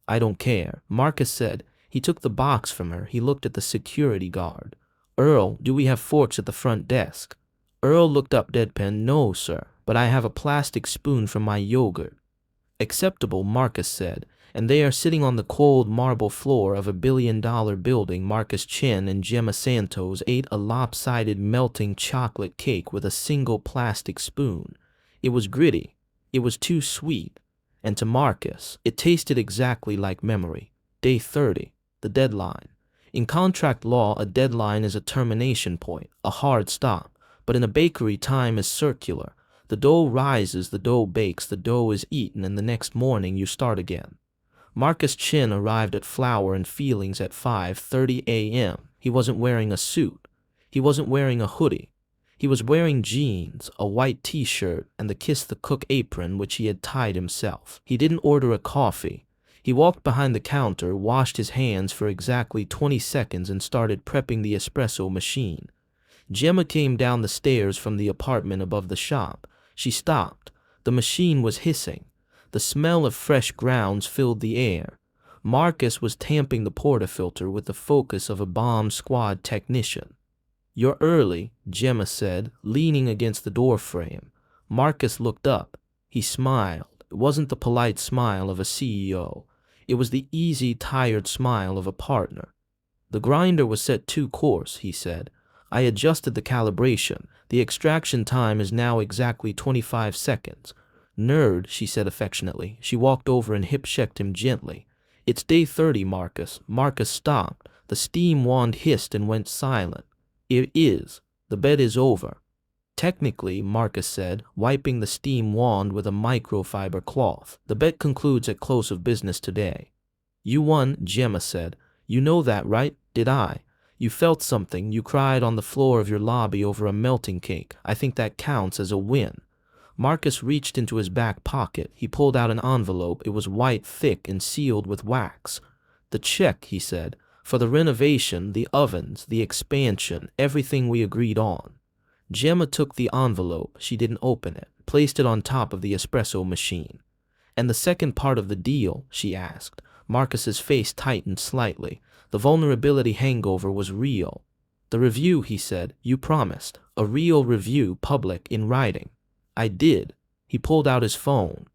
[SPEAKER 1] I don't care, Marcus said. He took the box from her. He looked at the security guard. Earl, do we have forks at the front desk? Earl looked up deadpan. No, sir, but I have a plastic spoon from my yogurt. Acceptable, Marcus said. And they are sitting on the cold marble floor of a billion-dollar building. Marcus Chen and Gemma Santos ate a lopsided melting chocolate cake with a single plastic spoon. It was gritty. It was too sweet. And to Marcus, it tasted exactly like memory. Day 30, the deadline. In contract law, a deadline is a termination point, a hard stop. But in a bakery, time is circular. The dough rises, the dough bakes, the dough is eaten, and the next morning you start again. Marcus Chin arrived at Flower and Feelings at 5:30 a.m. He wasn't wearing a suit. He wasn't wearing a hoodie. He was wearing jeans, a white t-shirt, and the Kiss the Cook apron which he had tied himself. He didn't order a coffee. He walked behind the counter, washed his hands for exactly 20 seconds, and started prepping the espresso machine. Gemma came down the stairs from the apartment above the shop. She stopped. The machine was hissing. The smell of fresh grounds filled the air. Marcus was tamping the portafilter with the focus of a bomb squad technician. You're early, Gemma said, leaning against the doorframe. Marcus looked up. He smiled. It wasn't the polite smile of a CEO. It was the easy, tired smile of a partner. The grinder was set 2 course, he said. I adjusted the calibration. The extraction time is now exactly 25 seconds. Nerd, she said affectionately. She walked over and hip-checked him gently. It's day 30, Marcus. Marcus stopped. The steam wand hissed and went silent. It is. The bet is over. Technically, Marcus said, wiping the steam wand with a microfiber cloth. The bet concludes at close of business today. You won, Gemma said. You know that, right? Did I? You felt something. You cried on the floor of your lobby over a melting cake. I think that counts as a win. Marcus reached into his back pocket. He pulled out an envelope. It was white, thick, and sealed with wax. The check, he said, for the renovation, the ovens, the expansion, everything we agreed on. Gemma took the envelope. She didn't open it, placed it on top of the espresso machine. And the second part of the deal, she asked. Marcus's face tightened slightly. The vulnerability hangover was real. The review, he said, you promised. A real review, public, in writing. I did. He pulled out his phone.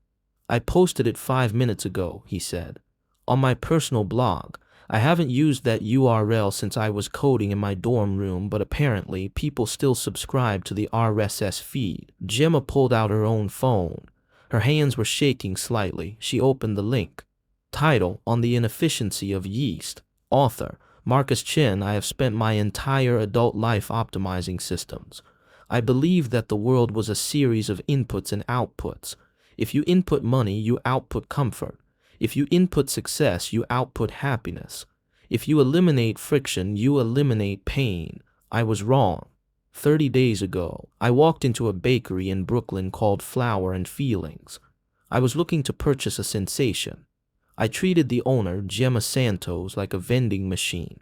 [SPEAKER 1] I posted it 5 minutes ago, he said. On my personal blog. I haven't used that URL since I was coding in my dorm room, but apparently people still subscribe to the RSS feed. Gemma pulled out her own phone. Her hands were shaking slightly. She opened the link. Title, On the Inefficiency of Yeast. Author, Marcus Chen. I have spent my entire adult life optimizing systems. I believe that the world was a series of inputs and outputs. If you input money, you output comfort. If you input success, you output happiness. If you eliminate friction, you eliminate pain. I was wrong. 30 days ago, I walked into a bakery in Brooklyn called Flour and Feelings. I was looking to purchase a sensation. I treated the owner, Gemma Santos, like a vending machine.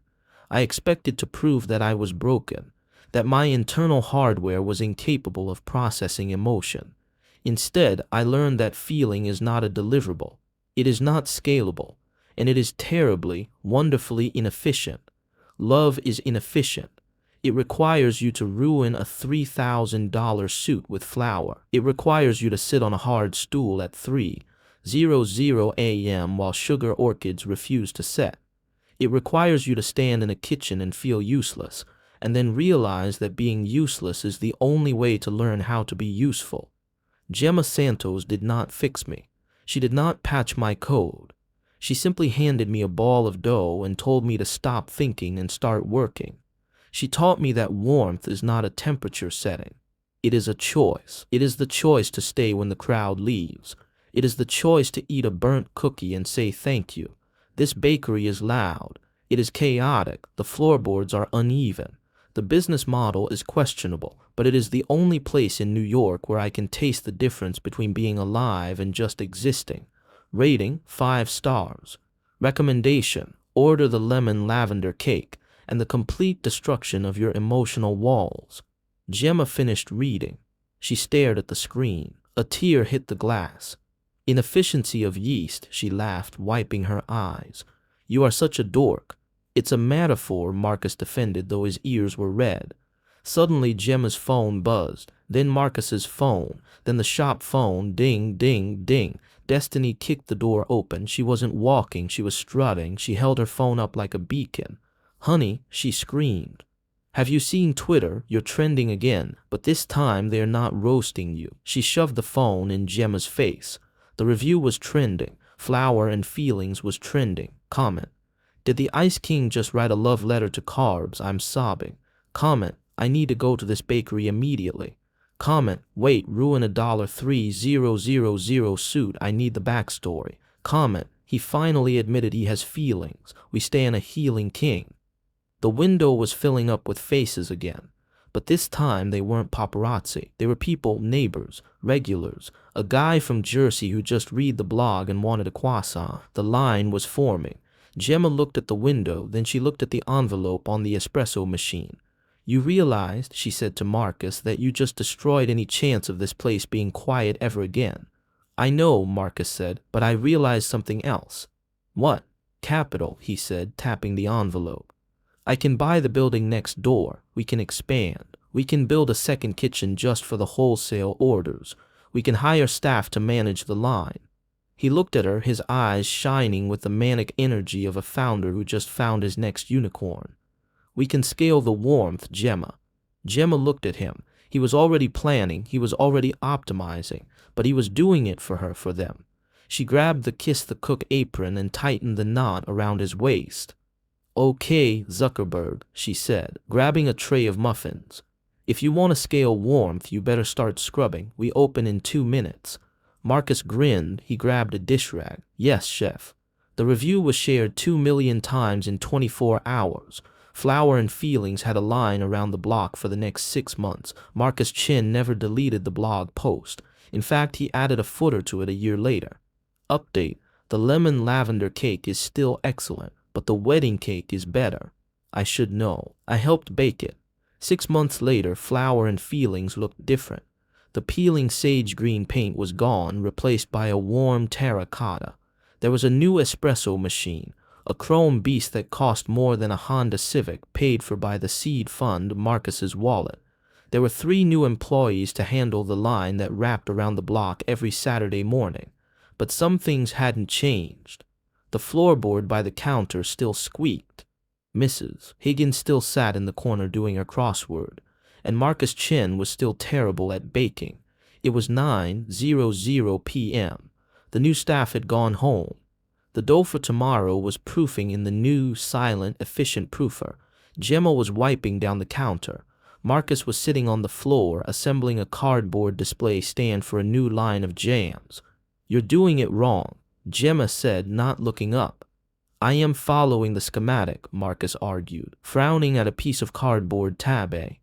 [SPEAKER 1] I expected to prove that I was broken, that my internal hardware was incapable of processing emotion. Instead, I learned that feeling is not a deliverable. It is not scalable, and it is terribly, wonderfully inefficient. Love is inefficient. It requires you to ruin a $3,000 suit with flour. It requires you to sit on a hard stool at 3:00 a.m. while sugar orchids refuse to set. It requires you to stand in a kitchen and feel useless, and then realize that being useless is the only way to learn how to be useful. Gemma Santos did not fix me. She did not patch my code. She simply handed me a ball of dough and told me to stop thinking and start working. She taught me that warmth is not a temperature setting. It is a choice. It is the choice to stay when the crowd leaves. It is the choice to eat a burnt cookie and say thank you. This bakery is loud. It is chaotic. The floorboards are uneven. The business model is questionable, but it is the only place in New York where I can taste the difference between being alive and just existing. Rating, 5 stars. Recommendation, order the lemon lavender cake and the complete destruction of your emotional walls. Gemma finished reading. She stared at the screen. A tear hit the glass. Inefficiency of yeast, she laughed, wiping her eyes. You are such a dork. It's a metaphor, Marcus defended, though his ears were red. Suddenly Gemma's phone buzzed, then Marcus's phone, then the shop phone, ding, ding, ding. Destiny kicked the door open. She wasn't walking, she was strutting. She held her phone up like a beacon. Honey, she screamed. Have you seen Twitter? You're trending again, but this time they're not roasting you. She shoved the phone in Gemma's face. The review was trending. Flour and Feelings was trending. Comment. Did the Ice King just write a love letter to carbs? I'm sobbing. Comment. I need to go to this bakery immediately. Comment. Wait, ruin a $3,000 suit. I need the backstory. Comment. He finally admitted he has feelings. We stay in a healing king. The window was filling up with faces again. But this time they weren't paparazzi. They were people, neighbors, regulars. A guy from Jersey who just read the blog and wanted a croissant. The line was forming. Gemma looked at the window, then she looked at the envelope on the espresso machine. You realized, she said to Marcus, that you just destroyed any chance of this place being quiet ever again. I know, Marcus said, but I realized something else. What? Capital, he said, tapping the envelope. I can buy the building next door. We can expand. We can build a second kitchen just for the wholesale orders. We can hire staff to manage the line. He looked at her, his eyes shining with the manic energy of a founder who just found his next unicorn. We can scale the warmth, Gemma. Gemma looked at him. He was already planning, he was already optimizing, but he was doing it for her, for them. She grabbed the Kiss the Cook apron and tightened the knot around his waist. Okay, Zuckerberg, she said, grabbing a tray of muffins. If you want to scale warmth, you better start scrubbing. We open in 2 minutes. Marcus grinned. He grabbed a dish rag. Yes, chef. The review was shared 2 million times in 24 hours. Flour and Feelings had a line around the block for the next 6 months. Marcus Chin never deleted the blog post. In fact, he added a footer to it a year later. Update. The lemon lavender cake is still excellent, but the wedding cake is better. I should know. I helped bake it. 6 months later, Flour and Feelings looked different. The peeling sage green paint was gone, replaced by a warm terracotta. There was a new espresso machine, a chrome beast that cost more than a Honda Civic, paid for by the seed fund, Marcus's wallet. There were 3 new employees to handle the line that wrapped around the block every Saturday morning. But some things hadn't changed. The floorboard by the counter still squeaked. Mrs. Higgins still sat in the corner doing her crossword, and Marcus Chin was still terrible at baking. It was 9:00 p.m. The new staff had gone home. The dough for tomorrow was proofing in the new, silent, efficient proofer. Gemma was wiping down the counter. Marcus was sitting on the floor, assembling a cardboard display stand for a new line of jams. You're doing it wrong, Gemma said, not looking up. I am following the schematic, Marcus argued, frowning at a piece of cardboard tab A.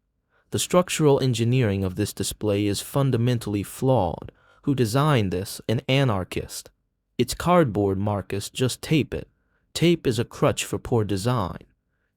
[SPEAKER 1] The structural engineering of this display is fundamentally flawed. Who designed this? An anarchist. It's cardboard, Marcus, just tape it. Tape is a crutch for poor design.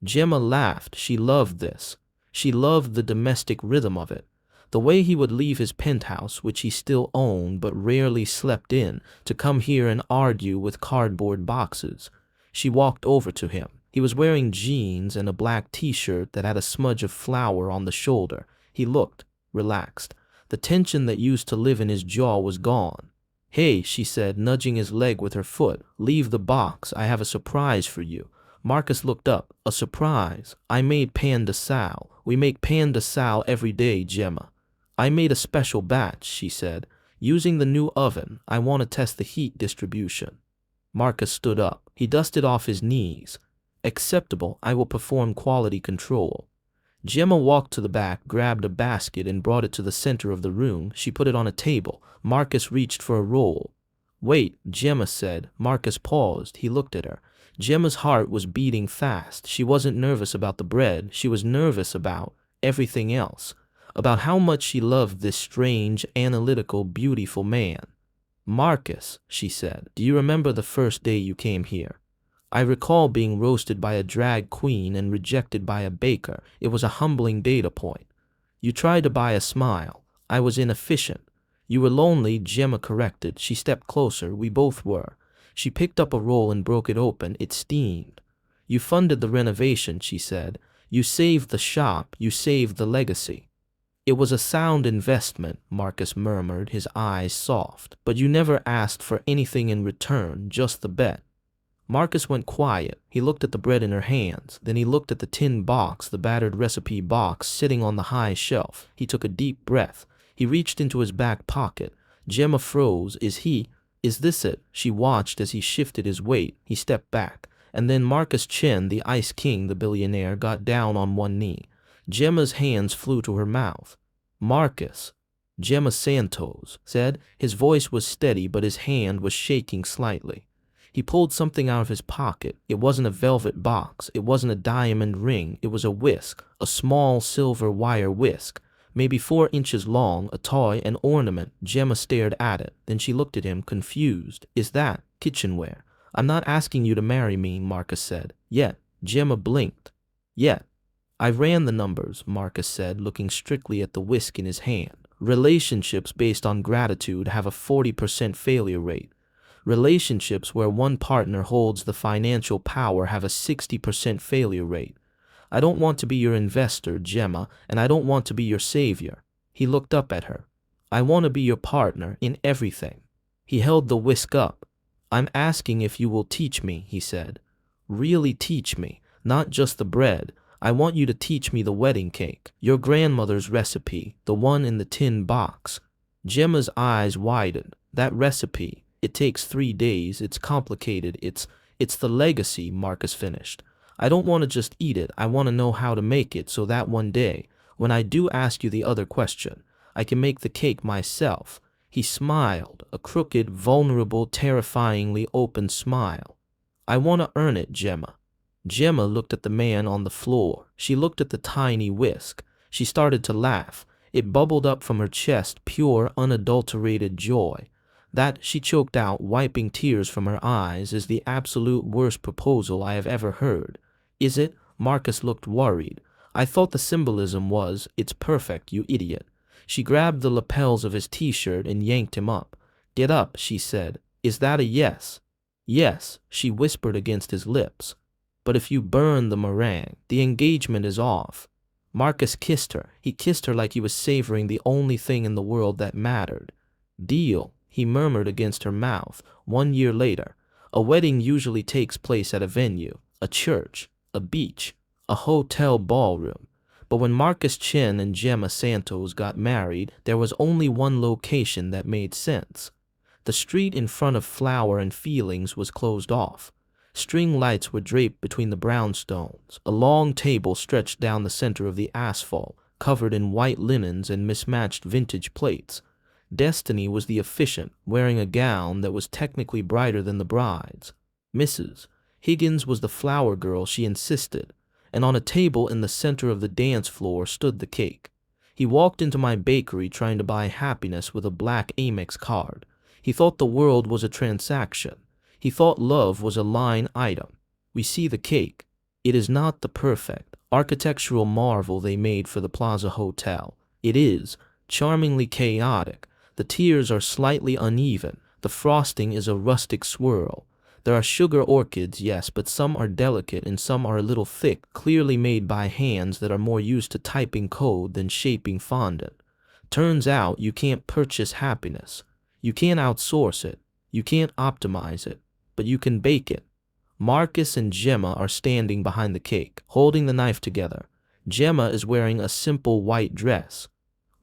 [SPEAKER 1] Gemma laughed. She loved this. She loved the domestic rhythm of it. The way he would leave his penthouse, which he still owned but rarely slept in, to come here and argue with cardboard boxes. She walked over to him. He was wearing jeans and a black t-shirt that had a smudge of flour on the shoulder. He looked relaxed. The tension that used to live in his jaw was gone. Hey, she said, nudging his leg with her foot. Leave the box. I have a surprise for you. Marcus looked up. A surprise. I made pan de sal. We make pan de sal every day, Gemma. I made a special batch, she said. Using the new oven, I want to test the heat distribution. Marcus stood up. He dusted off his knees. Acceptable. I will perform quality control. Gemma walked to the back, grabbed a basket, and brought it to the center of the room. She put it on a table. Marcus reached for a roll. Wait, Gemma said. Marcus paused. He looked at her. Gemma's heart was beating fast. She wasn't nervous about the bread. She was nervous about everything else. About how much she loved this strange, analytical, beautiful man. Marcus, she said, do you remember the first day you came here? I recall being roasted by a drag queen and rejected by a baker. It was a humbling data point. You tried to buy a smile. I was inefficient. You were lonely, Gemma corrected. She stepped closer. We both were. She picked up a roll and broke it open. It steamed. You funded the renovation, she said. You saved the shop. You saved the legacy. It was a sound investment, Marcus murmured, his eyes soft. But you never asked for anything in return, just the bet. Marcus went quiet. He looked at the bread in her hands. Then he looked at the tin box, the battered recipe box, sitting on the high shelf. He took a deep breath. He reached into his back pocket. Gemma froze. Is this it? She watched as he shifted his weight. He stepped back. And then Marcus Chen, the Ice King, the billionaire, got down on one knee. Gemma's hands flew to her mouth. Marcus, Gemma Santos said. His voice was steady, but his hand was shaking slightly. He pulled something out of his pocket. It wasn't a velvet box. It wasn't a diamond ring. It was a whisk, a small silver wire whisk, maybe 4 inches long, a toy, an ornament. Gemma stared at it. Then she looked at him, confused. Is that kitchenware? I'm not asking you to marry me, Marcus said. Yet. Gemma blinked. Yet. I ran the numbers, Marcus said, looking strictly at the whisk in his hand. Relationships based on gratitude have a 40% failure rate. Relationships where one partner holds the financial power have a 60% failure rate. I don't want to be your investor, Gemma, and I don't want to be your savior. He looked up at her. I want to be your partner in everything. He held the whisk up. I'm asking if you will teach me, he said. Really teach me, not just the bread. I want you to teach me the wedding cake, your grandmother's recipe, the one in the tin box. Gemma's eyes widened. That recipe, it takes 3 days, it's complicated, it's the legacy, Marcus finished. I don't want to just eat it, I want to know how to make it so that one day, when I do ask you the other question, I can make the cake myself. He smiled, a crooked, vulnerable, terrifyingly open smile. I want to earn it, Gemma. Gemma looked at the man on the floor. She looked at the tiny whisk. She started to laugh. It bubbled up from her chest, pure, unadulterated joy. That, she choked out, wiping tears from her eyes, is the absolute worst proposal I have ever heard. Is it? Marcus looked worried. I thought the symbolism was, it's perfect, you idiot. She grabbed the lapels of his t-shirt and yanked him up. Get up, she said. Is that a yes? Yes, she whispered against his lips. But if you burn the meringue, the engagement is off. Marcus kissed her. He kissed her like he was savoring the only thing in the world that mattered. Deal, he murmured against her mouth. 1 year later, a wedding usually takes place at a venue, a church, a beach, a hotel ballroom. But when Marcus Chen and Gemma Santos got married, there was only one location that made sense. The street in front of Flower and Feelings was closed off. String lights were draped between the brownstones. A long table stretched down the center of the asphalt, covered in white linens and mismatched vintage plates. Destiny was the officiant, wearing a gown that was technically brighter than the bride's. Mrs. Higgins was the flower girl she insisted, and on a table in the center of the dance floor stood the cake. He walked into my bakery trying to buy happiness with a black Amex card. He thought the world was a transaction. He thought love was a line item. We see the cake. It is not the perfect, architectural marvel they made for the Plaza Hotel. It is charmingly chaotic. The tiers are slightly uneven. The frosting is a rustic swirl. There are sugar orchids, yes, but some are delicate and some are a little thick, clearly made by hands that are more used to typing code than shaping fondant. Turns out you can't purchase happiness. You can't outsource it. You can't optimize it. But you can bake it. Marcus and Gemma are standing behind the cake, holding the knife together. Gemma is wearing a simple white dress.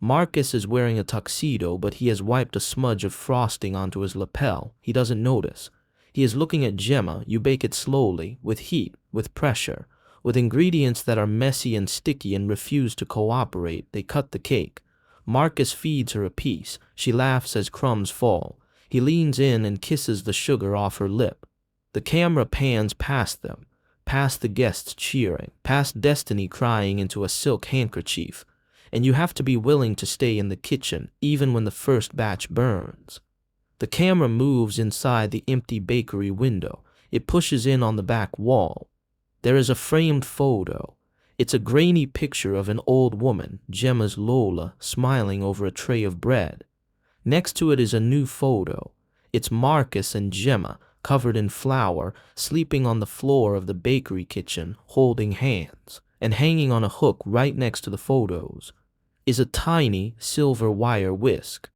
[SPEAKER 1] Marcus is wearing a tuxedo, but he has wiped a smudge of frosting onto his lapel. He doesn't notice. He is looking at Gemma. You bake it slowly, with heat, with pressure, with ingredients that are messy and sticky and refuse to cooperate. They cut the cake. Marcus feeds her a piece. She laughs as crumbs fall. He leans in and kisses the sugar off her lip. The camera pans past them, past the guests cheering, past Destiny crying into a silk handkerchief. And you have to be willing to stay in the kitchen, even when the first batch burns. The camera moves inside the empty bakery window. It pushes in on the back wall. There is a framed photo. It's a grainy picture of an old woman, Gemma's Lola, smiling over a tray of bread. Next to it is a new photo. It's Marcus and Gemma, covered in flour, sleeping on the floor of the bakery kitchen, holding hands. And hanging on a hook right next to the photos is a tiny silver wire whisk.